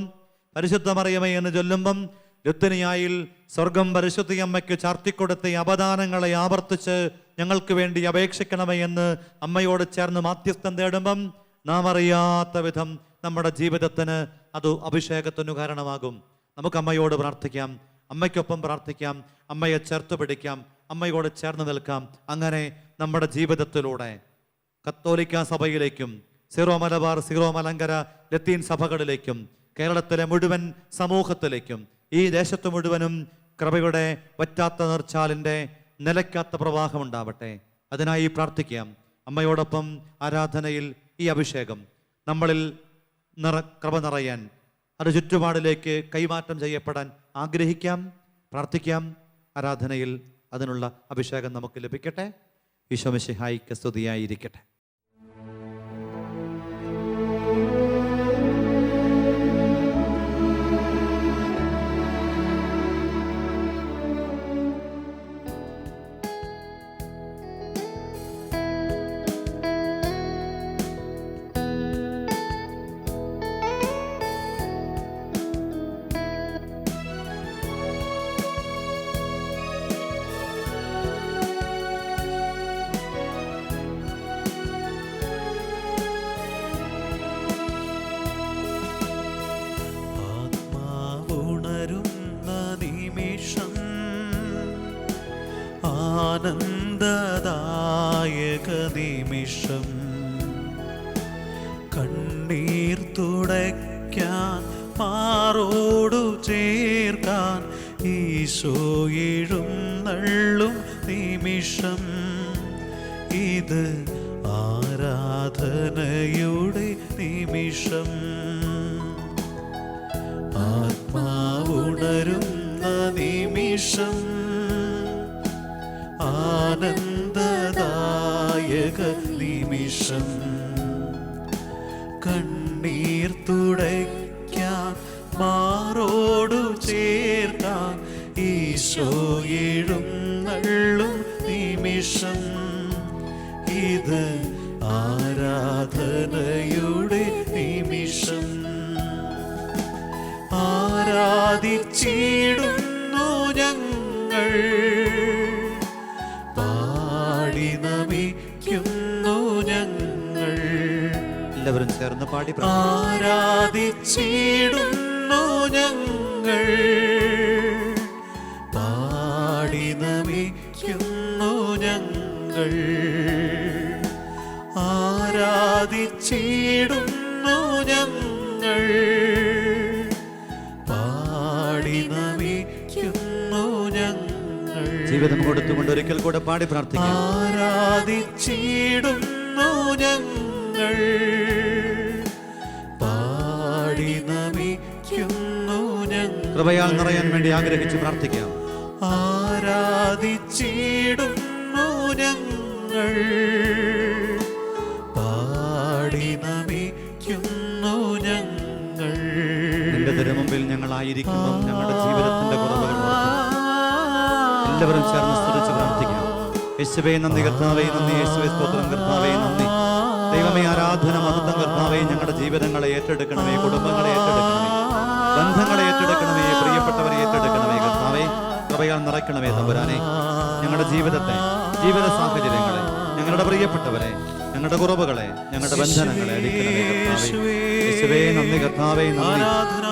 പരിശുദ്ധ മറിയമേ എന്ന് ചൊല്ലുമ്പം, ലുത്തിനിയായിൽ സ്വർഗം പരിശുദ്ധയമ്മയ്ക്ക് ചാർത്തിക്കൊടുത്ത അപദാനങ്ങളെ ആവർത്തിച്ച് ഞങ്ങൾക്ക് വേണ്ടി അപേക്ഷിക്കണമേ എന്ന് അമ്മയോട് ചേർന്ന് മാധ്യസ്ഥം തേടുമ്പം നാം അറിയാത്ത വിധം നമ്മുടെ ജീവിതത്തിന് അത് അഭിഷേകത്തിനു കാരണമാകും. നമുക്ക് അമ്മയോട് പ്രാർത്ഥിക്കാം, അമ്മയ്ക്കൊപ്പം പ്രാർത്ഥിക്കാം, അമ്മയെ ചേർത്ത് പിടിക്കാം, അമ്മയോട് ചേർന്ന് നിൽക്കാം. അങ്ങനെ നമ്മുടെ ജീവിതത്തിലൂടെ കത്തോലിക്ക സഭയിലേക്കും സീറോ മലബാർ, സീറോ മലങ്കര, ലത്തീൻ സഭകളിലേക്കും കേരളത്തിലെ മുഴുവൻ സമൂഹത്തിലേക്കും ഈ ദേശത്ത് മുഴുവനും കൃപയുടെ വറ്റാത്ത നീർച്ചാലിൻ്റെ നിലയ്ക്കാത്ത പ്രവാഹം ഉണ്ടാവട്ടെ. അതിനായി പ്രാർത്ഥിക്കാം. അമ്മയോടൊപ്പം ആരാധനയിൽ ഈ അഭിഷേകം നമ്മളിൽ കൃപ നിറയാൻ, അത് ചുറ്റുപാടിലേക്ക് കൈമാറ്റം ചെയ്യപ്പെടാൻ ആഗ്രഹിക്കാം, പ്രാർത്ഥിക്കാം. ആരാധനയിൽ അതിനുള്ള അഭിഷേകം നമുക്ക് ലഭിക്കട്ടെ. ഈശോ മിശിഹായിക്ക് സ്തുതിയായിരിക്കട്ടെ. ആനന്ദദായക നിമിഷം, കണ്ണീർ തുടയ്ക്കാൻ, മാറോടു ചേർക്കാൻ ഈശോ എഴുന്നള്ളും നിമിഷം. ഇത് ആരാധനയുടെ നിമിഷം, ആത്മാവുണരുന്ന നിമിഷം, ആനന്ദദായക നിമിഷം. കണ്ണീർ തുടയ്ക്കാൻ, മാറോടു ചേർക്കാൻ ഈശോ എഴുന്നള്ളും നിമിഷം. ഇത് ആരാധന ആരാധനയുടെ നിമിഷം ആരാധിച്ചിടുന്നു ഞങ്ങൾ, പാടി നമിക്കുന്നു ഞങ്ങൾ. എല്ലാവരും ചേർന്ന് പാടി ആരാധിച്ചിടുന്നു ഞങ്ങൾ, പാടി നമിക്കുന്നു ഞങ്ങൾ. ആരാധിച്ചിടുന്നു ഞങ്ങൾ, പാടി നമിക്കുന്നു ഞങ്ങൾ. ജീവിതം കൊടുത്തുകൊണ്ട് ഒരിക്കൽ കൂടെ പാടി പ്രാർത്ഥിക്കാം. ആരാധിച്ചിടുന്നു ഞങ്ങൾ, പാടി നമിക്കുന്നു ഞങ്ങൾ. കൃപയാൽ നിറയാൻ വേണ്ടി ആഗ്രഹിച്ച് പ്രാർത്ഥിക്കാം. ആരാധിച്ചിടുന്നു ഞങ്ങൾ, പാടി നമിക്കുന്നു ഞങ്ങൾ. നിന്റെ തിരുമുമ്പിൽ ഞങ്ങളായിരിക്കുമ്പോൾ ഞങ്ങളുടെ ജീവിതത്തിന്റെ കുറവുകൾ ഓർത്ത് എല്ലാവരും ചേർന്ന് സ്തുതിച്ച് പ്രാർത്ഥിക്കാം. യേശുവേ നന്ദി, കർത്താവേ നന്ദി, യേശുവേ സ്തോത്രം, കർത്താവേ നന്ദി. ദൈവമേ ആരാധന, മഹത്വം കർത്താവേ. ഞങ്ങളുടെ ജീവിതങ്ങളെ ഏറ്റെടുക്കണമേ, കുടുംബങ്ങളെ ഏറ്റെടുക്കണമേ, ബന്ധങ്ങളെ ഏറ്റെടുക്കണമേ, പ്രിയപ്പെട്ടവരെ ഏറ്റെടുക്കണമേ കർത്താവേ. കൃപയാൽ നിറയ്ക്കണമേ തമ്പുരാനെ. ഞങ്ങളുടെ ജീവിതത്തെ, ജീവിത സാഹചര്യങ്ങളെ, ഞങ്ങളുടെ പ്രിയപ്പെട്ടവരെ, ഞങ്ങളുടെ കുറവുകളെ, ഞങ്ങളുടെ ബന്ധനങ്ങളെ അടിക്കണമേ കർത്താവേ. യേശുവേ നന്ദി, കർത്താവേ നന്ദി.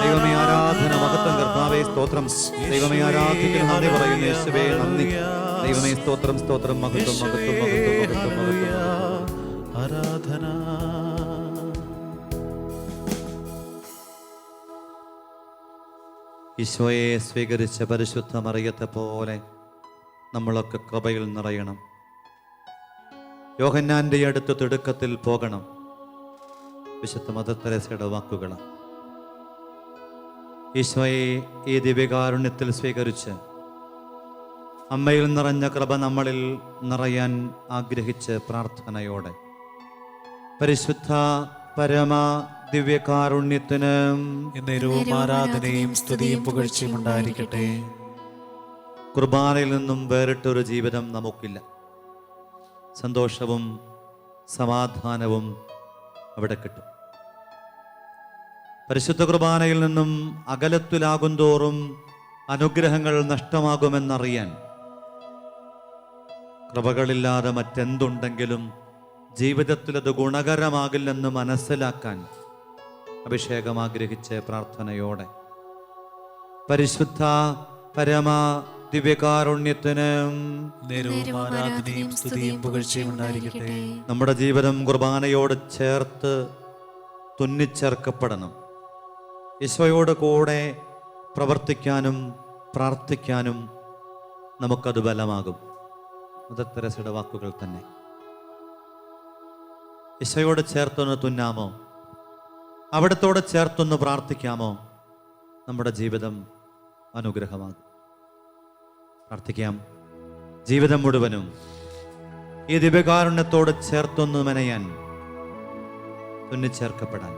ദൈവമേ ആരാധന, മഹത്വം കർത്താവേ സ്തോത്രം. ദൈവമേ ആരാധിക്കൽ നന്ദി പറയുന്നു. യേശുവേ നന്ദി. ദൈവമേ സ്തോത്രം, സ്തോത്രം, മഹത്വം, മഹത്വം, മഹത്വം, മഹത്വം, മഹത്വം. ആരാധന. ഈശോയെ സ്വീകരിച്ച പരിശുദ്ധ മറിയത്തെ പോലെ നമ്മളൊക്കെ കൃപയിൽ നിറയണം. യോഹന്നാന്റെ അടുത്ത് തിടുക്കത്തിൽ പോകണം. വിശുദ്ധ മദർ തെരേസയുടെ വാക്കുകളാണ്. ഈശോയെ ഈ ദിവ്യകാരുണ്യത്തിൽ സ്വീകരിച്ച് അമ്മയിൽ നിറഞ്ഞ കൃപ നമ്മളിൽ നിറയാൻ ആഗ്രഹിച്ച് പ്രാർത്ഥനയോടെ പരിശുദ്ധ പരമ ദിവ്യകാരുണ്യത്തിന് എന്നേരവും ആരാധനയും സ്തുതിയും പുകഴ്ചയും ഉണ്ടായിരിക്കട്ടെ. കുർബാനയിൽ നിന്നും വേറിട്ടൊരു ജീവിതം നമുക്കില്ല. സന്തോഷവും സമാധാനവും അവിടെ കിട്ടും. പരിശുദ്ധ കുർബാനയിൽ നിന്നും അകലത്തിലാകും തോറും അനുഗ്രഹങ്ങൾ നഷ്ടമാകുമെന്നറിയാൻ കൃപകളില്ലാതെ മറ്റെന്തുണ്ടെങ്കിലും ജീവിതത്തിൽ അത് ഗുണകരമാകില്ലെന്ന് മനസ്സിലാക്കാൻ അഭിഷേകം ആഗ്രഹിച്ച് പ്രാർത്ഥനയോടെ പരിശുദ്ധ പരമ ദിവ്യകാരുണ്യത്തിന് നേരവും ആരാധനയും സ്തുതിയും പുകഴ്ചയും ഉണ്ടായിരിക്കട്ടെ. നമ്മുടെ ജീവിതം കുർബാനയോട് ചേർത്ത് തുന്നിച്ചേർക്കപ്പെടണം. ഈശോയോട് കൂടെ പ്രവർത്തിക്കാനും പ്രാർത്ഥിക്കാനും നമുക്കത് ബലമാകും. മദർ തെരേസയുടെ വാക്കുകൾ തന്നെ. ഈശോയോട് ചേർത്തൊന്ന് തുന്നാമോ? അവിടത്തോട് ചേർത്തൊന്ന് പ്രാർത്ഥിക്കാമോ? നമ്മുടെ ജീവിതം അനുഗ്രഹമാകും. പ്രാർത്ഥിക്കാം. ജീവിതം മുഴുവനും ഈ ദിവ്യകാരുണ്യത്തോട് ചേർത്തൊന്ന് മെനയാൻ, തുന്നിച്ചേർക്കപ്പെടാൻ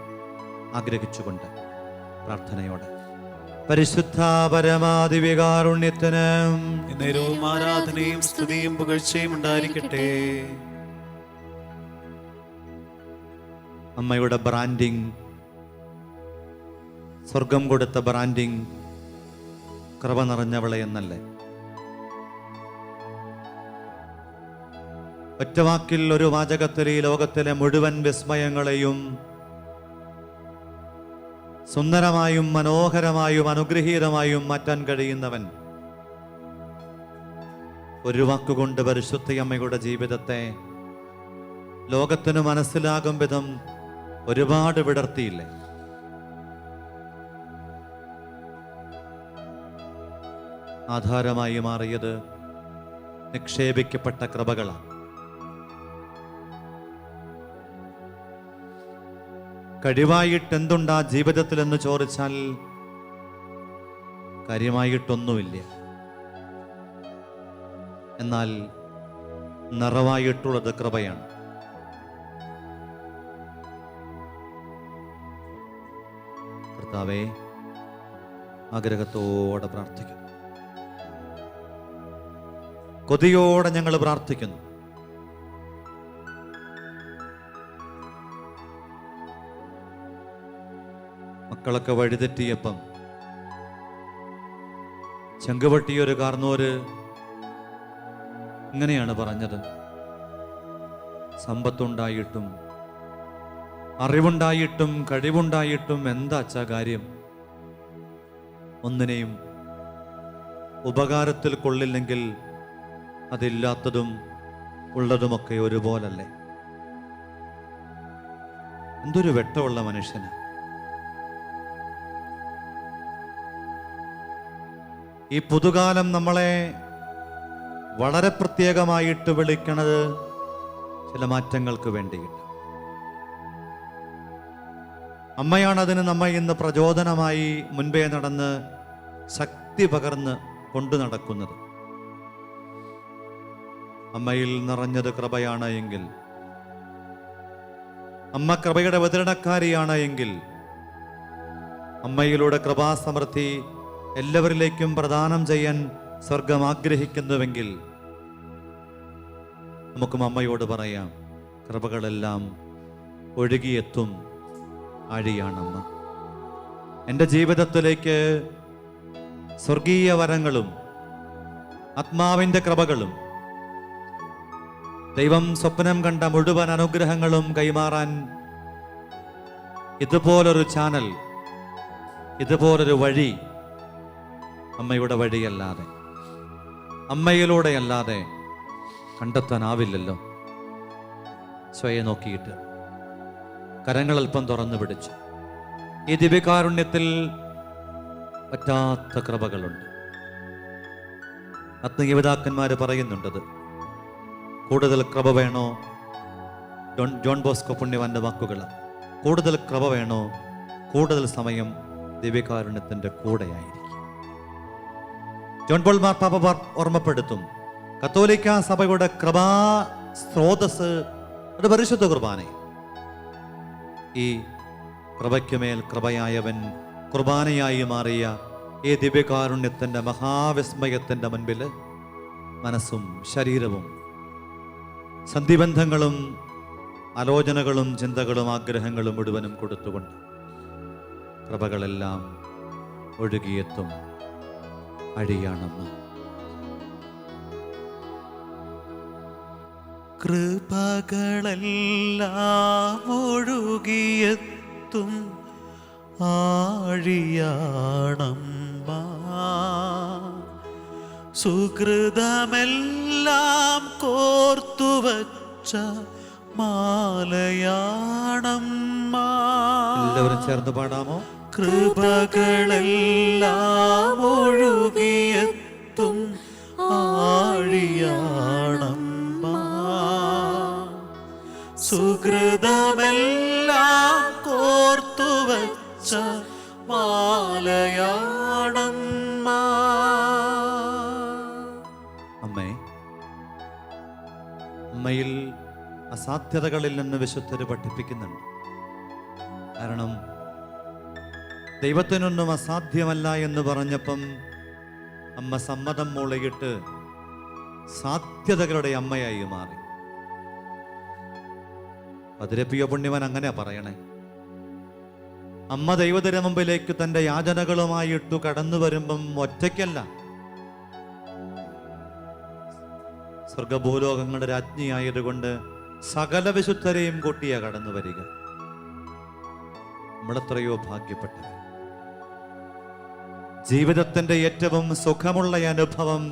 ആഗ്രഹിച്ചുകൊണ്ട് പ്രാർത്ഥനയോടെ പരിശുദ്ധ പരമാ ദിവ്യകാരുണ്യത്തിന് നേരവും ആരാധനയും സ്തുതിയും പുകഴ്ചയും ഉണ്ടായിരിക്കട്ടെ. അമ്മയുടെ ബ്രാൻഡിങ്, സ്വർഗം കൊടുത്ത ബ്രാൻഡിങ്, കൃപ നിറഞ്ഞവളെ എന്നല്ലേ? ഒറ്റവാക്കിൽ ഒരു വാചകത്തിൽ ഈ ലോകത്തിലെ മുഴുവൻ വിസ്മയങ്ങളെയും സുന്ദരമായും മനോഹരമായും അനുഗ്രഹീതമായും മാറ്റാൻ കഴിയുന്നവൻ ഒരു വാക്കുകൊണ്ട് പരിശുദ്ധയമ്മയുടെ ജീവിതത്തെ ലോകത്തിന് മനസ്സിലാകും വിധം ഒരുപാട് വിടർത്തിയില്ലേ? ആധാരമായി മാറിയത് നിക്ഷേപിക്കപ്പെട്ട കൃപകളാണ്. കഴിവായിട്ട് എന്തുണ്ടാ ജീവിതത്തിൽ എന്ന് ചോദിച്ചാൽ കാര്യമായിട്ടൊന്നുമില്ല. എന്നാൽ നിറവായിട്ടുള്ളത് കൃപയാണ്. കർത്താവേ, ആഗ്രഹത്തോടെ പ്രാർത്ഥിക്കുന്നു, കൊതിയോടെ ഞങ്ങൾ പ്രാർത്ഥിക്കുന്നു. മക്കളൊക്കെ വഴിതെറ്റിയപ്പം ചെങ്കുവട്ടിയൊരു കാർന്നോര് ഇങ്ങനെയാണ് പറഞ്ഞത്: സമ്പത്തുണ്ടായിട്ടും അറിവുണ്ടായിട്ടും കഴിവുണ്ടായിട്ടും എന്താച്ചാ കാര്യം? ഒന്നിനെയും ഉപകാരത്തിൽ കൊള്ളില്ലെങ്കിൽ അതില്ലാത്തതും ഉള്ളതുമൊക്കെ ഒരുപോലല്ലേ? എന്തൊരു വെട്ടമുള്ള മനുഷ്യന്! ഈ പുതുകാലം നമ്മളെ വളരെ പ്രത്യേകമായിട്ട് വിളിക്കണത് ചില മാറ്റങ്ങൾക്ക് വേണ്ടിയിട്ട്. അമ്മയാണ് അതിന് നമ്മെ ഇന്ന് പ്രചോദനമായി മുൻപേ നടന്ന് ശക്തി പകർന്ന് കൊണ്ടു നടക്കുന്നത്. അമ്മയിൽ നിറഞ്ഞത് കൃപയാണ് എങ്കിൽ, അമ്മ കൃപയുടെ വിതരണക്കാരിയാണ് എങ്കിൽ, അമ്മയിലൂടെ കൃപാസമൃദ്ധി എല്ലാവരിലേക്കും പ്രദാനം ചെയ്യാൻ സ്വർഗം ആഗ്രഹിക്കുന്നുവെങ്കിൽ നമുക്കും അമ്മയോട് പറയാം, കൃപകളെല്ലാം ഒഴുകിയെത്തും ആഴിയാണമ്മ. എൻ്റെ ജീവിതത്തിലേക്ക് സ്വർഗീയ വരങ്ങളും ആത്മാവിൻ്റെ കൃപകളും ദൈവം സ്വപ്നം കണ്ട മുഴുവൻ അനുഗ്രഹങ്ങളും കൈമാറാൻ ഇതുപോലൊരു ചാനൽ, ഇതുപോലൊരു വഴി അമ്മയുടെ വഴിയല്ലാതെ, അമ്മയിലൂടെയല്ലാതെ കണ്ടെത്താനാവില്ലല്ലോ. സ്വയം നോക്കിയിട്ട് കരങ്ങൾ അല്പം തുറന്നു പിടിച്ചു. ഈ ദിവ്യകാരുണ്യത്തിൽ പറ്റാത്ത കൃപകളുണ്ട്. ആത്മീയപിതാക്കന്മാര് പറയുന്നുണ്ടത്. കൂടുതൽ കൃപ വേണോ? ജോൺ ബോസ്കോ പുണ്യവാന്റെ വാക്കുകൾ. കൂടുതൽ കൃപ വേണോ? കൂടുതൽ സമയം ദിവ്യകാരുണ്യത്തിന്റെ കൂടെയായിരിക്കും. ജോൺ പോൾ മാർപ്പാപ്പ ഓർമ്മപ്പെടുത്തും, കത്തോലിക്ക സഭയുടെ കൃപാ സ്രോതസ് ഒരു പരിശുദ്ധ കുർബാന. ഈ കൃപയ്ക്കുമേൽ കൃപയായവൻ കുർബാനയായി മാറിയ ഈ ദിവ്യകാരുണ്യത്തിന്റെ മഹാവിസ്മയത്തിന്റെ മുൻപിൽ മനസ്സും ശരീരവും സന്ധിബന്ധങ്ങളും ആലോചനകളും ചിന്തകളും ആഗ്രഹങ്ങളും മുഴുവനും കൊടുത്തുകൊണ്ട് കൃപകളെല്ലാം ഒഴുകിയെത്തും അഴിയാണെന്ന്. കൃപകളെല്ലാം ഒഴുകിയെത്തും ആഴിയാണമ്മ. സുകൃതമെല്ലാം കോർത്തുവച്ച മാലയാണമ്മ. എല്ലാവരും ചേർന്ന് പാടാമോ? കൃപകളെല്ലാം ഒഴുകിയെത്തും ആഴിയാണമ്മ. സുകൃതമെല്ലാം കോർത്തുവച്ച മാലയാണമ്മ. അമ്മേ, അമ്മയിൽ അസാധ്യതകളിൽ നിന്ന് വിശുദ്ധര് പഠിപ്പിക്കുന്നുണ്ട്. കാരണം ദൈവത്തിനൊന്നും അസാധ്യമല്ല എന്ന് പറഞ്ഞപ്പം അമ്മ സമ്മതം മൂളയിട്ട് സാധ്യതകളുടെ അമ്മയായി മാറി. അതിരപ്പിയ പുണ്യവൻ അങ്ങനെയാ പറയണേ. അമ്മ ദൈവത്തിനു മുമ്പിലേക്ക് തന്റെ യാചനകളുമായിട്ടു കടന്നു വരുമ്പം ഒറ്റയ്ക്കല്ല, സ്വർഗഭൂലോകങ്ങളുടെ രാജ്ഞിയായതുകൊണ്ട് സകല വിശുദ്ധരെയും കൂട്ടിയാ കടന്നു വരിക. നമ്മളെത്രയോ ഭാഗ്യപ്പെട്ടവർ. ജീവിതത്തിന്റെ ഏറ്റവും സുഖമുള്ള അനുഭവം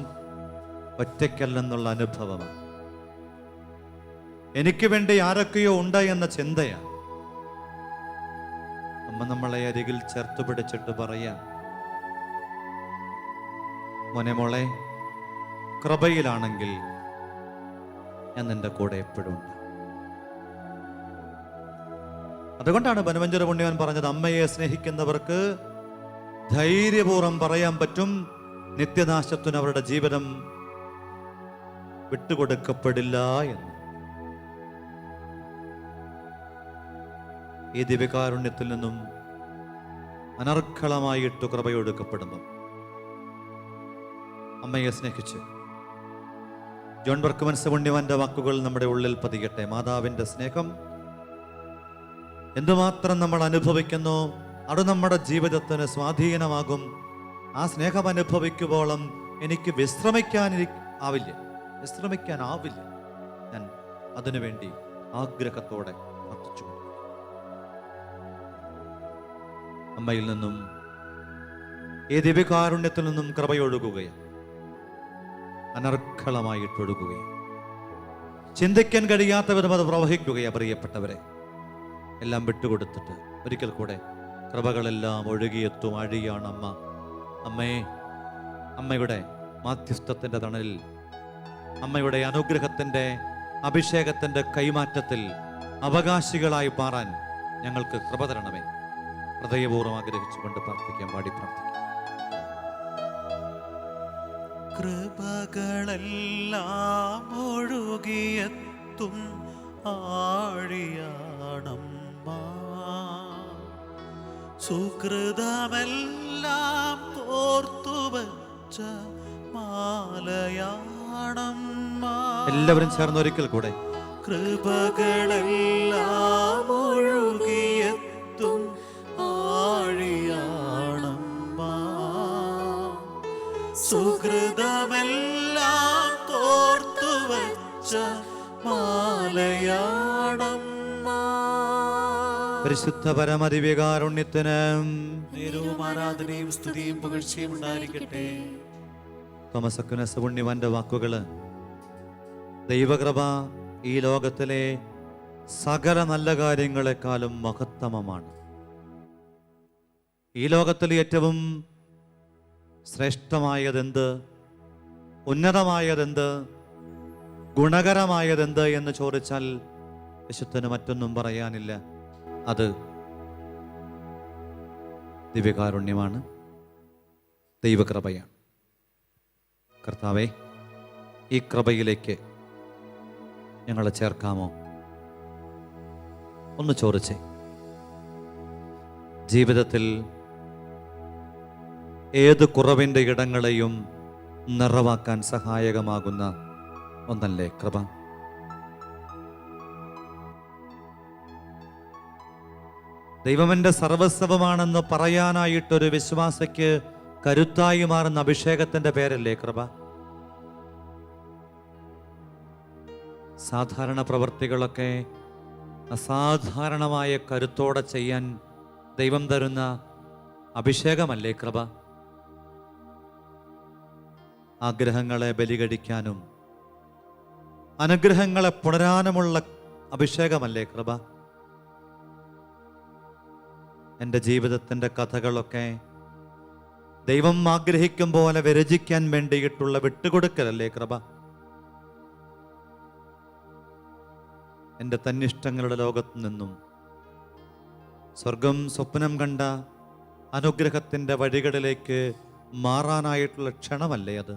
ഒറ്റയ്ക്കല്ലെന്നുള്ള അനുഭവമാണ്. എനിക്ക് വേണ്ടി ആരൊക്കെയോ ഉണ്ട് എന്ന ചിന്തയാണ്. അമ്മ നമ്മളെ അരികിൽ ചേർത്ത് പിടിച്ചിട്ട് പറയാം, മോനെ മോളെ, കൃപയിലാണെങ്കിൽ ഞാൻ നിന്റെ കൂടെ എപ്പോഴും ഉണ്ട്. അതുകൊണ്ടാണ് ബനവഞ്ചര പുണ്യവൻ പറഞ്ഞത്, അമ്മയെ സ്നേഹിക്കുന്നവർക്ക് ധൈര്യപൂർവ്വം പറയാൻ പറ്റും, നിത്യനാശത്തിന് അവരുടെ ജീവിതം വിട്ടുകൊടുക്കപ്പെടില്ല എന്ന്. ഈ ദിവ്യകാരുണ്യത്തിൽ നിന്നും അനർഘളമായിട്ട് കൃപയൊടുക്കപ്പെടുമ്പം അമ്മയെ സ്നേഹിച്ച് ജോൺ ബർക്ക്മൻസ് പുണ്യവാന്റെ വാക്കുകൾ നമ്മുടെ ഉള്ളിൽ പതിയട്ടെ. മാതാവിന്റെ സ്നേഹം എന്തുമാത്രം നമ്മൾ അനുഭവിക്കുന്നു അത് നമ്മുടെ ജീവിതത്തിന് സ്വാധീനമാകും. ആ സ്നേഹം അനുഭവിക്കുമ്പോഴും എനിക്ക് വിശ്രമിക്കാനാവില്ല. ഞാൻ അതിനുവേണ്ടി ആഗ്രഹത്തോടെ വർദ്ധിച്ചു. അമ്മയിൽ നിന്നും ഈ ദിവ്യകാരുണ്യത്തിൽ നിന്നും കൃപയൊഴുകുകയാണ്, അനർഘളമായിട്ടൊഴുകുകയാണ്. ചിന്തിക്കാൻ കഴിയാത്ത വിധം അത് പ്രവഹിക്കുകയാണ്. പ്രിയപ്പെട്ടവരെ, എല്ലാം വിട്ടുകൊടുത്തിട്ട് ഒരിക്കൽ കൂടെ കൃപകളെല്ലാം ഒഴുകിയെത്തും അഴിയാണ് അമ്മ. അമ്മയുടെ മാധ്യസ്ഥത്തിൻ്റെ തണലിൽ, അമ്മയുടെ അനുഗ്രഹത്തിൻ്റെ അഭിഷേകത്തിൻ്റെ കൈമാറ്റത്തിൽ അവകാശികളായി മാറാൻ ഞങ്ങൾക്ക് കൃപ തരണമേ. ഹൃദയപൂർവ്വം ആഗ്രഹിച്ചുകൊണ്ട് പ്രാർത്ഥിക്കാം, പാടി പ്രാർത്ഥിക്കാം. കൃപകളെല്ലാം ഒഴുകിയെത്തും ആഴിയാണമ്മ, സുകൃതമെല്ലാം കോർത്തുവച്ച മാലയാണമ്മ. എല്ലാവരും ചേർന്ന് ഒരിക്കൽ കൂടെ. കൃപകളെല്ലാം ഒഴുകിയെത്തും ആഴിയാണമ്മ, സുകൃതമെല്ലാം കോർത്തുവച്ച മാലയാണമ്മ. പരിശുദ്ധ പരമദിവ്യകാരുണ്യത്തിന് നേരവും ആരാധനയും സ്തുതിയും പുകഴ്ചയും ഉണ്ടായിരിക്കട്ടെ. തോമസ് അക്വിനാസ് പുണ്യവാന്റെ വാക്കുകള്, ദൈവകൃപ ഈ ലോകത്തിലെ സകല നല്ല കാര്യങ്ങളെക്കാളും മഹത്തമമാണ്. ഈ ലോകത്തിൽ ഏറ്റവും ശ്രേഷ്ഠമായതെന്ത്, ഉന്നതമായതെന്ത്, ഗുണകരമായതെന്ത് എന്ന് ചോദിച്ചാൽ വിശുദ്ധന് മറ്റൊന്നും പറയാനില്ല. അത് ദിവ്യകാരുണ്യമാണ്, ദൈവകൃപയാണ്. കർത്താവേ, ഈ കൃപയിലേക്ക് ഞങ്ങളെ ചേർക്കാമോ? ഒന്ന് ചോദിച്ചേ. ജീവിതത്തിൽ ഏത് കുറവിൻ്റെ ഇടങ്ങളെയും നിറവാക്കാൻ സഹായകമാകുന്ന ഒന്നല്ലേ കൃപ? ദൈവമെൻ്റെ സർവസ്വമാണെന്ന് പറയാനായിട്ടൊരു വിശ്വാസിക്ക് കരുത്തായി മാറുന്ന അഭിഷേകത്തിൻ്റെ പേരല്ലേ കൃപ? സാധാരണ പ്രവൃത്തികളൊക്കെ അസാധാരണമായ കരുത്തോടെ ചെയ്യാൻ ദൈവം തരുന്ന അഭിഷേകമല്ലേ കൃപ? ആഗ്രഹങ്ങളെ ബലികഴിക്കാനും അനുഗ്രഹങ്ങളെ പുണരാനുമുള്ള അഭിഷേകമല്ലേ കൃപ? എൻ്റെ ജീവിതത്തിൻ്റെ കഥകളൊക്കെ ദൈവം ആഗ്രഹിക്കും പോലെ വിരചിക്കാൻ വേണ്ടിയിട്ടുള്ള വിട്ടുകൊടുക്കലല്ലേ കൃപ? എൻ്റെ തന്നിഷ്ടങ്ങളുടെ ലോകത്തു നിന്നും സ്വർഗം സ്വപ്നം കണ്ട അനുഗ്രഹത്തിൻ്റെ വഴികളിലേക്ക് മാറാനായിട്ടുള്ള ക്ഷണമല്ലേ അത്?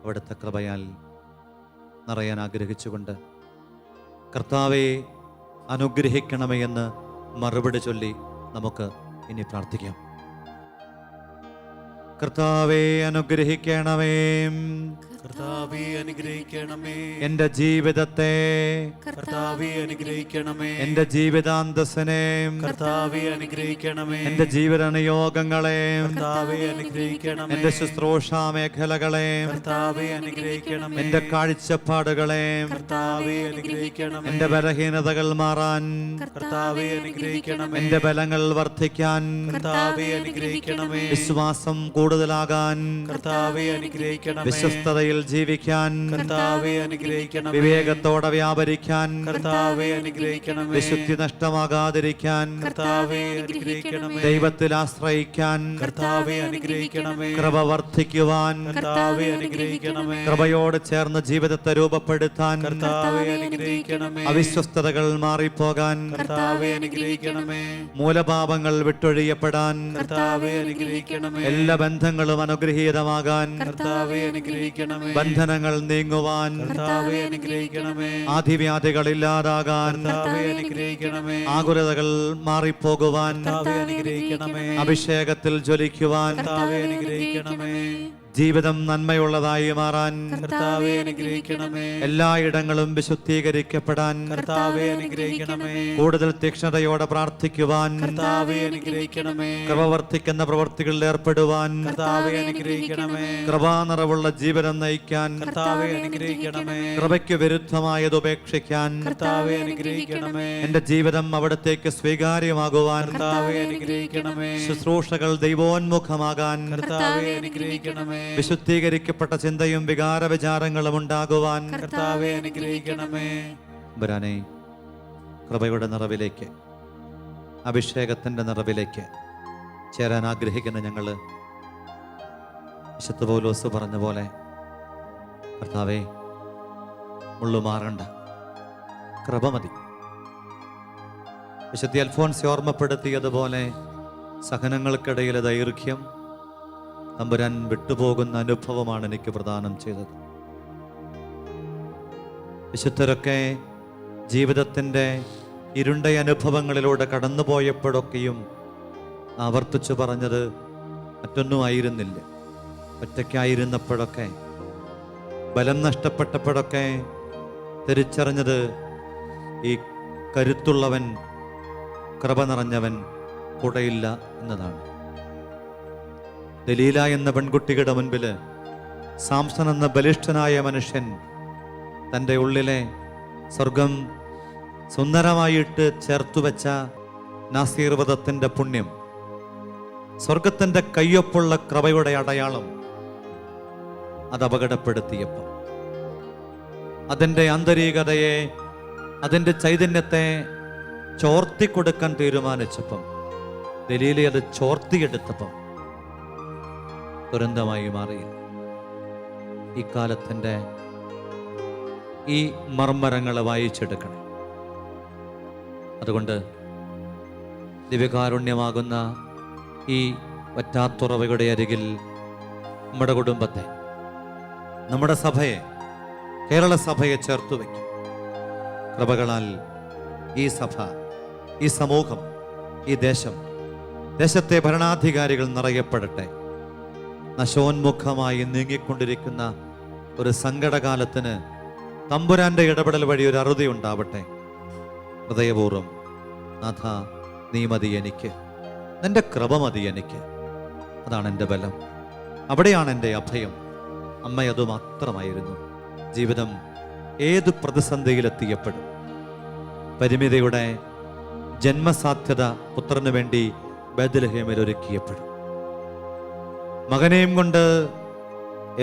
അവിടുത്തെ കൃപയാൽ നിറയാൻ ആഗ്രഹിച്ചുകൊണ്ട് കർത്താവെ അനുഗ്രഹിക്കണമേ എന്ന് മറുപടി ചൊല്ലി നമുക്ക് ഇനി പ്രാർത്ഥിക്കാം. കർത്താവെ അനുഗ്രഹിക്കണമേ, കർത്താവേ അനുഗ്രഹിക്കണമേ, എൻ്റെ ജീവിതത്തെ കർത്താവേ അനുഗ്രഹിക്കണമേ, എൻ്റെ ജീവിതാന്തസ്സിനെ കർത്താവേ അനുഗ്രഹിക്കണമേ, എൻ്റെ ജീവിതനിയോഗങ്ങളെ കർത്താവേ അനുഗ്രഹിക്കണമേ, എൻ്റെ ശുശ്രൂഷാ മേഖലകളെ കർത്താവേ അനുഗ്രഹിക്കണമേ, എൻ്റെ കാഴ്ചപ്പാടുകളെ കർത്താവേ അനുഗ്രഹിക്കണമേ, എൻ്റെ ബലഹീനതകൾ മാറാൻ കർത്താവേ അനുഗ്രഹിക്കണമേ, എൻ്റെ ബലങ്ങൾ വർദ്ധിക്കാൻ കർത്താവേ അനുഗ്രഹിക്കണമേ, വിശ്വാസം കൂടുതലാകാൻ കർത്താവേ അനുഗ്രഹിക്കണമേ, വിശ്വസ്തതയിൽ ജീവിക്കാൻ കർത്താവേ അനുഗ്രഹിക്കണമേ, വിവേകത്തോടെ വ്യാപരിക്കാൻ കർത്താവേ അനുഗ്രഹിക്കണമേ, വിശുദ്ധി നഷ്ടമാകാതിരിക്കാൻ കർത്താവേ അനുഗ്രഹിക്കണമേ, ദൈവത്തിൽ ആശ്രയിക്കാൻ കർത്താവേ അനുഗ്രഹിക്കണമേ, കൃപ വർദ്ധിക്കുവാൻ കർത്താവേ അനുഗ്രഹിക്കണമേ, കൃപയോട് ചേർന്ന് ജീവിതത്തെ രൂപപ്പെടുത്താൻ കർത്താവേ അനുഗ്രഹിക്കണമേ, അവിശ്വസ്തതകൾ മാറിപ്പോകാൻ കർത്താവേ അനുഗ്രഹിക്കണമേ, മൂലപാപങ്ങൾ വിട്ടൊഴിയപ്പെടാൻ കർത്താവേ അനുഗ്രഹിക്കണമേ, എല്ലാ ബന്ധങ്ങളും അനുഗ്രഹീതമാകാൻ കർത്താവേ അനുഗ്രഹിക്കണമേ, ബന്ധനങ്ങൾ നീങ്ങുവാൻ കർത്താവേ അനുഗ്രഹിക്കണമേ, ആധിവ്യാധികൾ ഇല്ലാതാകാൻ കർത്താവേ അനുഗ്രഹിക്കണമേ, ആകുലതകൾ മാറിപ്പോകുവാൻ കർത്താവേ അനുഗ്രഹിക്കണമേ, അഭിഷേകത്തിൽ ജ്വലിക്കുവാൻ കർത്താവേ അനുഗ്രഹിക്കണമേ, ജീവിതം നന്മയുള്ളതായി മാറാൻ കർത്താവെ അനുഗ്രഹിക്കണമേ. എല്ലായിടങ്ങളും വിശുദ്ധീകരിക്കപ്പെടാൻ കർത്താവെ അനുഗ്രഹിക്കണമേ. കൂടുതൽ തീക്ഷ്ണതയോടെ പ്രാർത്ഥിക്കുവാൻ കർത്താവെ അനുഗ്രഹിക്കണമേ. കൃപ വർദ്ധിക്കുന്ന പ്രവൃത്തികളിൽ ഏർപ്പെടുവാൻ കർത്താവെ അനുഗ്രഹിക്കണമേ. കൃപാനിറവുള്ള ജീവിതം നയിക്കാൻ കർത്താവെ അനുഗ്രഹിക്കണമേ. കൃപയ്ക്ക് വിരുദ്ധമായത് ഉപേക്ഷിക്കാൻ കർത്താവെ അനുഗ്രഹിക്കണമേ. എന്റെ ജീവിതം അവിടത്തേക്ക് സ്വീകാര്യമാകുവാൻ കർത്താവെ അനുഗ്രഹിക്കണമേ. ശുശ്രൂഷകൾ ദൈവോന്മുഖമാകാൻ കർത്താവെ അനുഗ്രഹിക്കണമേ. വിശുദ്ധീകരിക്കപ്പെട്ട ചിന്തയും വികാര വിചാരങ്ങളും ഉണ്ടാകുവാൻ കർത്താവെ അനുഗ്രഹിക്കണമേ. ബരാനെ കൃപയുടെ നിറവിലേക്ക്, അഭിഷേകത്തിന്റെ നിറവിലേക്ക് ചേരാൻ ആഗ്രഹിക്കുന്ന ഞങ്ങള് വിശുദ്ധ പൗലോസ് പറഞ്ഞ പോലെ കർത്താവേ, മുള്ളുമാറണ്ട, കൃപ മതി. വിശുദ്ധ അൽഫോൻസ് ഓർമ്മപ്പെടുത്തിയതുപോലെ സഹനങ്ങൾക്കിടയിലെ ദൈർഘ്യം തമ്പുരാൻ വിട്ടുപോകുന്ന അനുഭവമാണ് എനിക്ക് പ്രദാനം ചെയ്തത്. വിശുദ്ധരൊക്കെ ജീവിതത്തിൻ്റെ ഇരുണ്ട അനുഭവങ്ങളിലൂടെ കടന്നുപോയപ്പോഴൊക്കെയും ആവർത്തിച്ചു പറഞ്ഞത് മറ്റൊന്നും ആയിരുന്നില്ല. ഒറ്റയ്ക്കായിരുന്നപ്പോഴൊക്കെ, ബലം നഷ്ടപ്പെട്ടപ്പോഴൊക്കെ തിരിച്ചറിഞ്ഞത് ഈ കരുത്തുള്ളവൻ, കൃപ നിറഞ്ഞവൻ കൂടെയില്ല എന്നതാണ്. ദലീല എന്ന പെൺകുട്ടിയുടെ മുൻപിൽ സാംസൺ എന്ന ബലിഷ്ഠനായ മനുഷ്യൻ തൻ്റെ ഉള്ളിലെ സ്വർഗം സുന്ദരമായിട്ട് ചേർത്തുവെച്ച നാസീർവദത്തിൻ്റെ പുണ്യം, സ്വർഗത്തിൻ്റെ കയ്യൊപ്പുള്ള കൃപയുടെ അടയാളം അത് അപകടപ്പെടുത്തിയപ്പോൾ, അതിൻ്റെ ആന്തരികതയെ, അതിൻ്റെ ചൈതന്യത്തെ ചോർത്തിക്കൊടുക്കാൻ തീരുമാനിച്ചപ്പം, ദലീല അത് ചോർത്തിയെടുത്തപ്പം ദുരന്തമായി മാറി. ഈ കാലത്തിൻ്റെ ഈ മർമ്മരങ്ങളെ വായിച്ചെടുക്കണം. അതുകൊണ്ട് ദിവ്യകാരുണ്യമാകുന്ന ഈ വറ്റാത്തുറവയുടെ അരികിൽ നമ്മുടെ കുടുംബത്തെ, നമ്മുടെ സഭയെ, കേരള സഭയെ ചേർത്തു വയ്ക്കും. കൃപകളാൽ ഈ സഭ, ഈ സമൂഹം, ഈ ദേശം, ദേശത്തെ ഭരണാധികാരികൾ നിറയപ്പെടട്ടെ. നശോന്മുഖമായി നീങ്ങിക്കൊണ്ടിരിക്കുന്ന ഒരു സങ്കടകാലത്തിന് തമ്പുരാന്റെ ഇടപെടൽ വഴി ഒരു അറുതി ഉണ്ടാവട്ടെ. ഹൃദയപൂർവ്വം, നാഥ നീ മതി എനിക്ക്, നിന്റെ കൃപ മതി എനിക്ക്, അതാണ് എൻ്റെ ബലം, അവിടെയാണ് എൻ്റെ അഭയം. അമ്മ അത് മാത്രമായിരുന്നു. ജീവിതം ഏത് പ്രതിസന്ധിയിലെത്തിയപ്പെടും. പരിമിതിയുടെ ജന്മസാധ്യത പുത്രന് വേണ്ടി ബേത്ലഹേമിൽ ഒരുക്കിയപ്പെടും. മകനെയും കൊണ്ട്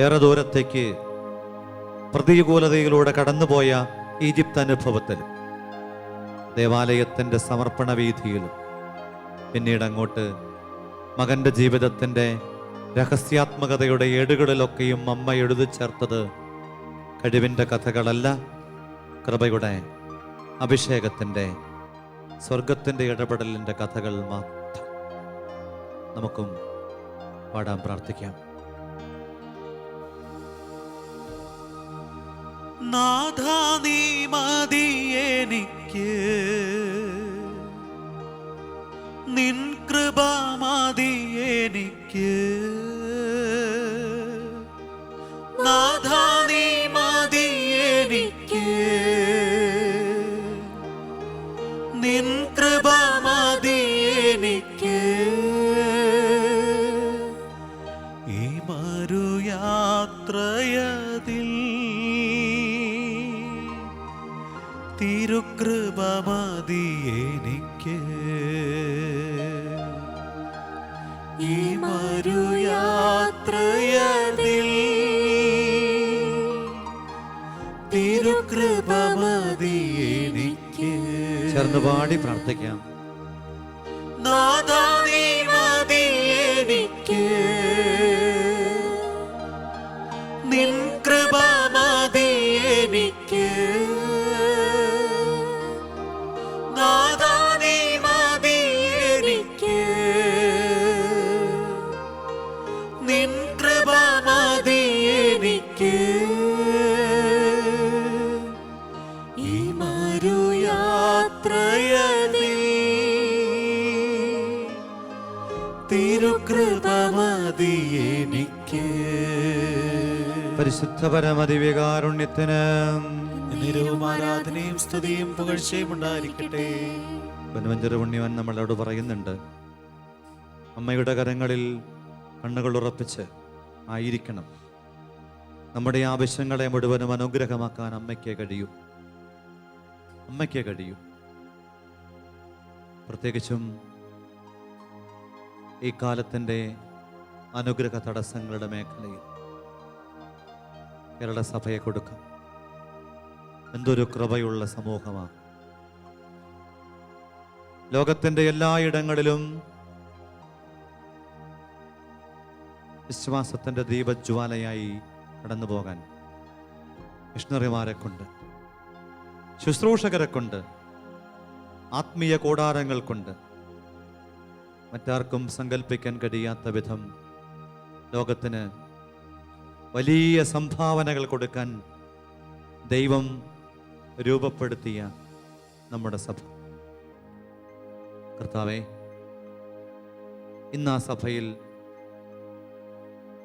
ഏറെ ദൂരത്തേക്ക് പ്രതികൂലതയിലൂടെ കടന്നുപോയ ഈജിപ്ത് അനുഭവത്തിലും ദേവാലയത്തിൻ്റെ സമർപ്പണ വീഥിയിലും പിന്നീട് അങ്ങോട്ട് മകൻ്റെ ജീവിതത്തിൻ്റെ രഹസ്യാത്മകതയുടെ ഏടുകളിലൊക്കെയും അമ്മ എഴുതി ചേർത്തത് കഴിവിൻ്റെ കഥകളല്ല, കൃപയുടെ, അഭിഷേകത്തിൻ്റെ, സ്വർഗത്തിൻ്റെ ഇടപെടലിൻ്റെ കഥകൾ മാത്രം. നമുക്കും പാടാൻ പ്രാർത്ഥിക്കാം. നാഥാ നീ മതി എനിക്ക്, നിൻ കൃപ മതി എനിക്ക്. നാഥാ നീ മതി എനിക്ക്, നിൻ കൃപ മതി എനിക്ക്. ഈ മരുയാത്രയതിൽ തിരുകൃപ മതി എനിക്ക്. ഈ മരുയാത്രയതിൽ തിരുകൃപ മതി എനിക്ക്. ചേർന്ന് പാടി പ്രാർത്ഥിക്കാം. നാഥാ നീ മതി എനിക്ക്, നിൻ കൃപ മതി എനിക്ക്. നാഥാ നീ മതി എനിക്ക്, നിൻ കൃപ മതി എനിക്ക്. ഈ മരുയാത്രയതിൽ തിരുകൃപ മതി എനിക്ക്. പരിശുദ്ധ പരമദിവ്യകാരുണ്യത്തിന് നിരവും ആരാധനയും സ്തുതിയും പുകഴ്ചയും ഉണ്ടായിരിക്കട്ടെ. ബൻവഞ്ചര പുണ്യവൻ നമ്മളോട് പറയുന്നുണ്ട്, അമ്മയുടെ കരങ്ങളിൽ കണ്ണുകൾ ഉറപ്പിച്ച് ആയിരിക്കണം. നമ്മുടെ ആവശ്യങ്ങളെ മുഴുവനും അനുഗ്രഹമാക്കാൻ അമ്മയ്ക്ക് കഴിയൂ, അമ്മയ്ക്ക് കഴിയൂ. പ്രത്യേകിച്ചും ഈ കാലത്തിൻ്റെ അനുഗ്രഹ തടസ്സങ്ങളുടെ മേഖലയിൽ കേരള സഭയെ കൊടുക്കാം. എന്തൊരു കൃപയുള്ള സമൂഹമാണ്. ലോകത്തിൻ്റെ എല്ലായിടങ്ങളിലും വിശ്വാസത്തിൻ്റെ ദീപജ്വാലയായി കടന്നു പോകാൻ മിഷണറിമാരെ കൊണ്ട്, ശുശ്രൂഷകരെ കൊണ്ട്, ആത്മീയ കൂടാരങ്ങൾ കൊണ്ട് മറ്റാർക്കും സങ്കല്പിക്കാൻ കഴിയാത്ത വിധം ലോകത്തിന് വലിയ സംഭാവനകൾ കൊടുക്കാൻ ദൈവം രൂപപ്പെടുത്തിയ നമ്മുടെ സഭ. കർത്താവേ, ഇന്ന് ആ സഭയിൽ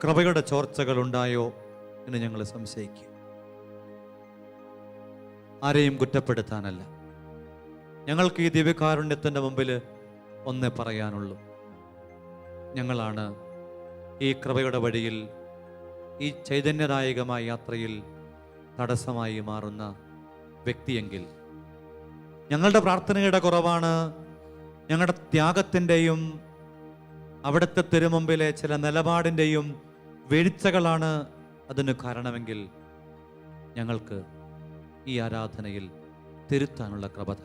കൃപയുടെ ചോർച്ചകൾ ഉണ്ടായോ എന്ന് ഞങ്ങൾ സംശയിക്കുക. ആരെയും കുറ്റപ്പെടുത്താനല്ല, ഞങ്ങൾക്ക് ഈ ദിവ്യകാരുണ്യത്തിൻ്റെ മുമ്പിൽ ഒന്നേ പറയാനുള്ളൂ. ഞങ്ങളാണ് ഈ കൃപയുടെ വഴിയിൽ, ഈ ചൈതന്യദായകമായ യാത്രയിൽ തടസ്സമായി മാറുന്ന വ്യക്തിയെങ്കിൽ ഞങ്ങളുടെ പ്രാർത്ഥനയുടെ കുറവാണ്, ഞങ്ങളുടെ ത്യാഗത്തിൻ്റെയും അവിടുത്തെ തിരുമുമ്പിലെ ചില നിലപാടിൻ്റെയും വീഴ്ചകളാണ് അതിന് കാരണമെങ്കിൽ ഞങ്ങൾക്ക് ഈ ആരാധനയിൽ തിരുത്താനുള്ള കൃപ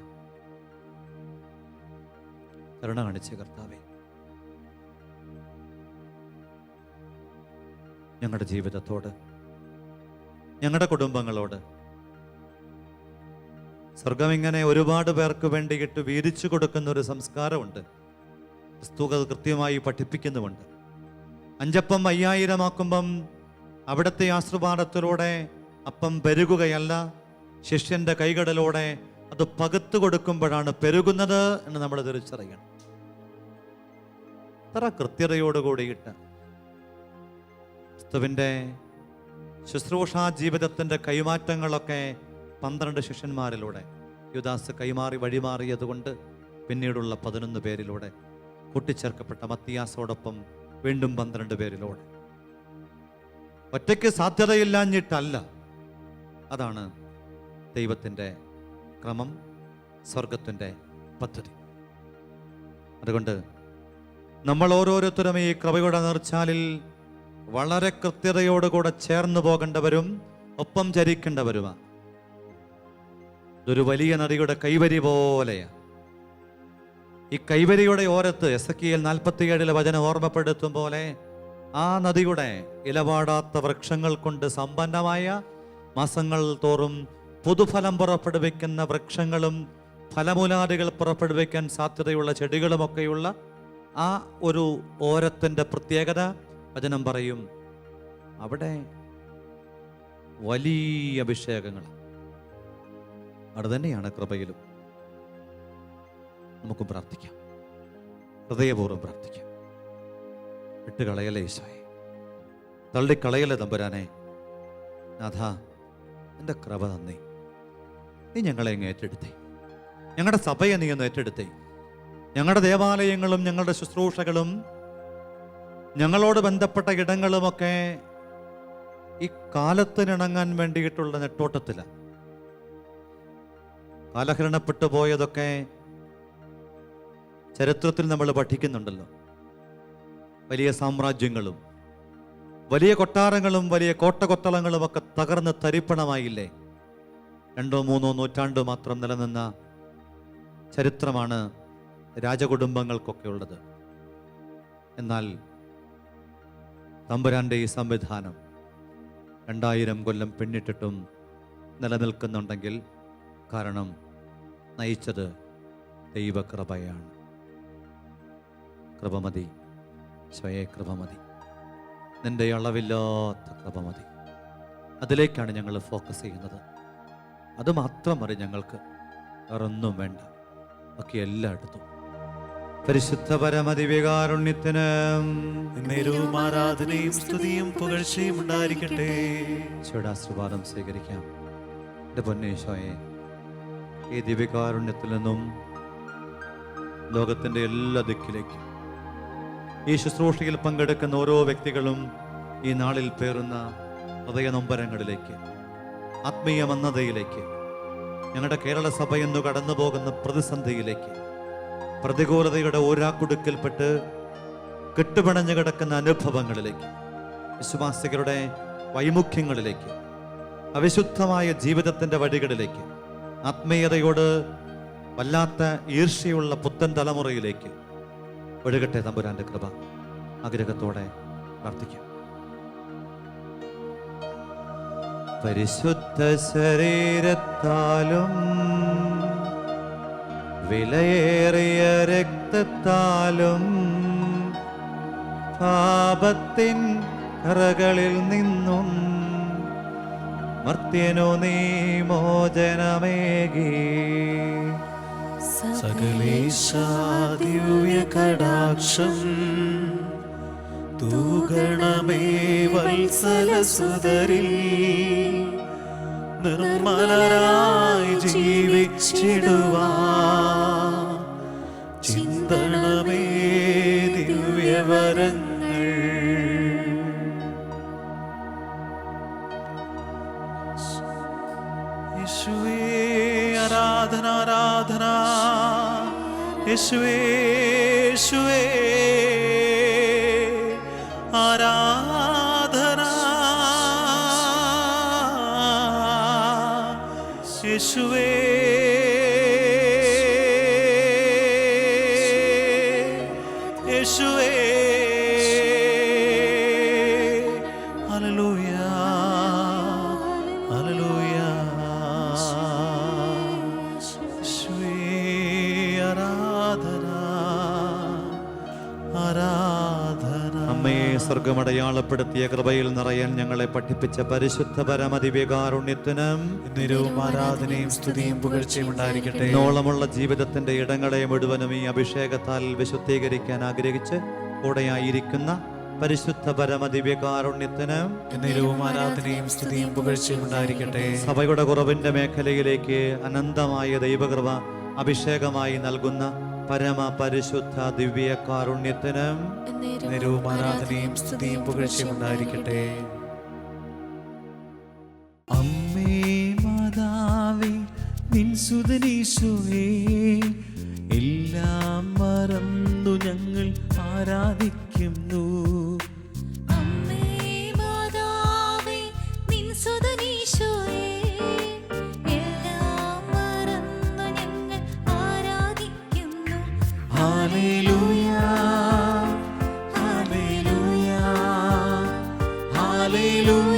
കരുണ കാണിച്ച കർത്താവേ, ഞങ്ങളുടെ ജീവിതത്തോട്, ഞങ്ങളുടെ കുടുംബങ്ങളോട് സ്വർഗം ഇങ്ങനെ ഒരുപാട് പേർക്ക് വേണ്ടിയിട്ട് വീതിച്ചു കൊടുക്കുന്ന ഒരു സംസ്കാരമുണ്ട്. ക്രിസ്തു അത് കൃത്യമായി പഠിപ്പിക്കുന്നുമുണ്ട്. 5 അപ്പം 5000 ആക്കുമ്പം അവിടുത്തെ ആശീർവാദത്തിലൂടെ അപ്പം പെരുകുകയല്ല, ശിഷ്യന്റെ കൈകടലോടെ അത് പകുത്തു കൊടുക്കുമ്പോഴാണ് പെരുകുന്നത് എന്ന് നമ്മൾ തിരിച്ചറിയണം. അത്ര കൃത്യതയോടുകൂടിയിട്ട് ക്രിസ്തുവിൻ്റെ ശുശ്രൂഷാ ജീവിതത്തിൻ്റെ കൈമാറ്റങ്ങളൊക്കെ 12 ശിഷ്യന്മാരിലൂടെ യുദാസ് കൈമാറി വഴിമാറിയതുകൊണ്ട് പിന്നീടുള്ള 11 പേരിലൂടെ കൂട്ടിച്ചേർക്കപ്പെട്ട മത്തിയാസോടൊപ്പം വീണ്ടും 12 പേരിലൂടെ ഒറ്റയ്ക്ക് സാധ്യതയില്ലാഞ്ഞിട്ടല്ല. അതാണ് ദൈവത്തിൻ്റെ ക്രമം, സ്വർഗത്തിൻ്റെ പദ്ധതി. അതുകൊണ്ട് നമ്മൾ ഓരോരുത്തരും ഈ കൃപയുടെ നീർച്ചാലിൽ വളരെ കൃത്യതയോടുകൂടെ ചേർന്ന് പോകേണ്ടവരും ഒപ്പം ചരിക്കേണ്ടവരുമാണ്. ഇതൊരു വലിയ നദിയുടെ കൈവരി പോലെയാണ്. ഈ കൈവരിയുടെ ഓരത്ത് എസെക്കിയേൽ 47 വചനം ഓർമ്മപ്പെടുത്തും പോലെ ആ നദിയുടെ ഇലപാടാത്ത വൃക്ഷങ്ങൾ കൊണ്ട് സമ്പന്നമായ, മാസങ്ങൾ തോറും പുതുഫലം പുറപ്പെടുവിക്കുന്ന വൃക്ഷങ്ങളും ഫലമൂലാദികൾ പുറപ്പെടുവിക്കാൻ സാധ്യതയുള്ള ചെടികളുമൊക്കെയുള്ള ആ ഒരു ഓരത്തിൻ്റെ പ്രത്യേകത വചനം പറയും. അവിടെ വലിയ അഭിഷേകങ്ങൾ. അത് തന്നെയാണ് കൃപയിലും. നമുക്ക് പ്രാർത്ഥിക്കാം, ഹൃദയപൂർവ്വം പ്രാർത്ഥിക്കാം. വിട്ടുകളയലേ ഈശോയെ, തള്ളിക്കളയലേ തമ്പുരാനെ. നാഥ, എൻ്റെ കൃപ നന്ദി. നീ ഞങ്ങളെ അങ്ങ് ഏറ്റെടുത്തേ, ഞങ്ങളുടെ സഭയെ നീ ഒന്ന് ഏറ്റെടുത്തേ. ഞങ്ങളുടെ ദേവാലയങ്ങളും ഞങ്ങളുടെ ശുശ്രൂഷകളും ഞങ്ങളോട് ബന്ധപ്പെട്ട ഇടങ്ങളുമൊക്കെ ഈ കാലത്തിനിണങ്ങാൻ വേണ്ടിയിട്ടുള്ള നെട്ടോട്ടത്തിലാണ്. കാലഹരണപ്പെട്ടു പോയതൊക്കെ ചരിത്രത്തിൽ നമ്മൾ പഠിക്കുന്നുണ്ടല്ലോ. വലിയ സാമ്രാജ്യങ്ങളും വലിയ കൊട്ടാരങ്ങളും വലിയ കോട്ടകൊത്തളങ്ങളും ഒക്കെ തകർന്ന് തരിപ്പണമായില്ലേ? 2-3 നൂറ്റാണ്ട് മാത്രം നിലനിന്ന ചരിത്രമാണ് രാജകുടുംബങ്ങൾക്കൊക്കെ ഉള്ളത്. എന്നാൽ തമ്പുരാൻ്റെ ഈ സംവിധാനം 2000 കൊല്ലം പിന്നിട്ടിട്ടും നിലനിൽക്കുന്നുണ്ടെങ്കിൽ കാരണം നയിച്ചത് ദൈവകൃപയാണ്. കൃപമതി, സ്വയേ കൃപമതി, നിന്റെ അളവില്ലാത്ത കൃപമതി. അതിലേക്കാണ് ഞങ്ങൾ ഫോക്കസ് ചെയ്യുന്നത്. അത് മാത്രം മതി ഞങ്ങൾക്ക്, വേറൊന്നും വേണ്ട. ബാക്കി എല്ലാം എടുത്തു. പരിശുദ്ധ പരമദിവ്യകാരുണ്യത്തിന് നേരവും ആരാധനയും സ്തുതിയും പുകഴ്ചയും ഉണ്ടായിരിക്കട്ടെ. ചൂടാശ്രവാദം സ്വീകരിക്കാം. എൻ്റെ പൊന്നീശോയെ, ഈ ദിവ്യകാരുണ്യത്തിൽ നിന്നും ലോകത്തിൻ്റെ എല്ലാ ദിക്കിലേക്കും ഈ ശുശ്രൂഷയിൽ പങ്കെടുക്കുന്ന ഓരോ വ്യക്തികളും ഈ നാളിൽ പേറുന്ന ഹൃദയ നൊമ്പരങ്ങളിലേക്ക്, ആത്മീയ മന്ദതയിലേക്ക്, ഞങ്ങളുടെ കേരള സഭ എന്ന് കടന്നു പോകുന്ന പ്രതിസന്ധിയിലേക്ക്, പ്രതികൂലതയുടെ ഓരാക്കുടുക്കിൽപ്പെട്ട് കെട്ടുപിണഞ്ഞു കിടക്കുന്ന അനുഭവങ്ങളിലേക്ക്, വിശ്വാസികളുടെ വൈമുഖ്യങ്ങളിലേക്ക്, അവിശുദ്ധമായ ജീവിതത്തിൻ്റെ വഴികളിലേക്ക്, ആത്മീയതയോട് വല്ലാത്ത ഈർഷ്യയുള്ള പുത്തൻ തലമുറയിലേക്ക് ഒഴുകട്ടെ തമ്പുരാന്റെ കൃപ. ആഗ്രഹത്തോടെ പ്രാർത്ഥിക്കാം. പരിശുദ്ധ ശരീരത്താലും വിലയേറിയ രക്തത്താലും പാപത്തിൻ കറകളിൽ നിന്നും മർത്യനു നീ മോചനമേകി. സകലേശാ ദിവ്യ കടാക്ഷം തൂഗണമേ വത്സലസുതരിൽ നിർമ്മലരായി ജീവിച്ചിടുവാൻ ചിന്തണമേ ദിവ്യവരങ്ങൾ. യേശുവേ ആരാധന ആരാധന, യേശുവേ യേശുവേ ആരാധന, യേശുവേ യേശുവേ ഹല്ലേലൂയ ഹല്ലേലൂയ. യേശുവേ ആരാധന ആരാധന. അമ്മയെ സ്വർഗമടയാളപ്പെടുത്തിയ കൃപയിൽ നിറയാൻ ഞങ്ങളെ പഠിപ്പിച്ച പരിശുദ്ധ പരമദിവ്യകാരുണ്യത്തിന് നേരവും ആരാധനയും സ്തുതിയും പുകഴ്ചയും ഉണ്ടായിരിക്കട്ടെ. നോളമുള്ള ജീവിതത്തിന്റെ ഇടങ്ങളെ മുഴുവനും ഈ അഭിഷേകത്താൽ വിശുദ്ധീകരിക്കാൻ ആഗ്രഹിച്ച് കൂടെയായിരിക്കുന്ന പരിശുദ്ധ പരമദിവ്യകാരുണ്യത്തിന് നേരവും ആരാധനയും സ്തുതിയും പുകഴ്ചയും ഉണ്ടായിരിക്കട്ടെ. സഭയുടെ കുറവിന്റെ മേഖലയിലേക്ക് അനന്തമായ ദൈവകൃപ അഭിഷേകമായി നൽകുന്ന പരമ പരിശുദ്ധ ദിവ്യകാരുണ്യത്തിന് നേരവും ആരാധനയും സ്തുതിയും പുകഴ്ചയും ഉണ്ടായിരിക്കട്ടെ. അമ്മേ മാതാവേ നിൻ സുതനീശോയേ, എല്ലാം മറന്നു ഞങ്ങൾ ആരാധിക്കുന്നു. അമ്മേ മാതാവേ നിൻ സുതനീശോയേ, എല്ലാം മറന്നു ഞങ്ങൾ ആരാധിക്കുന്നു. Hallelujah hallelujah hallelujah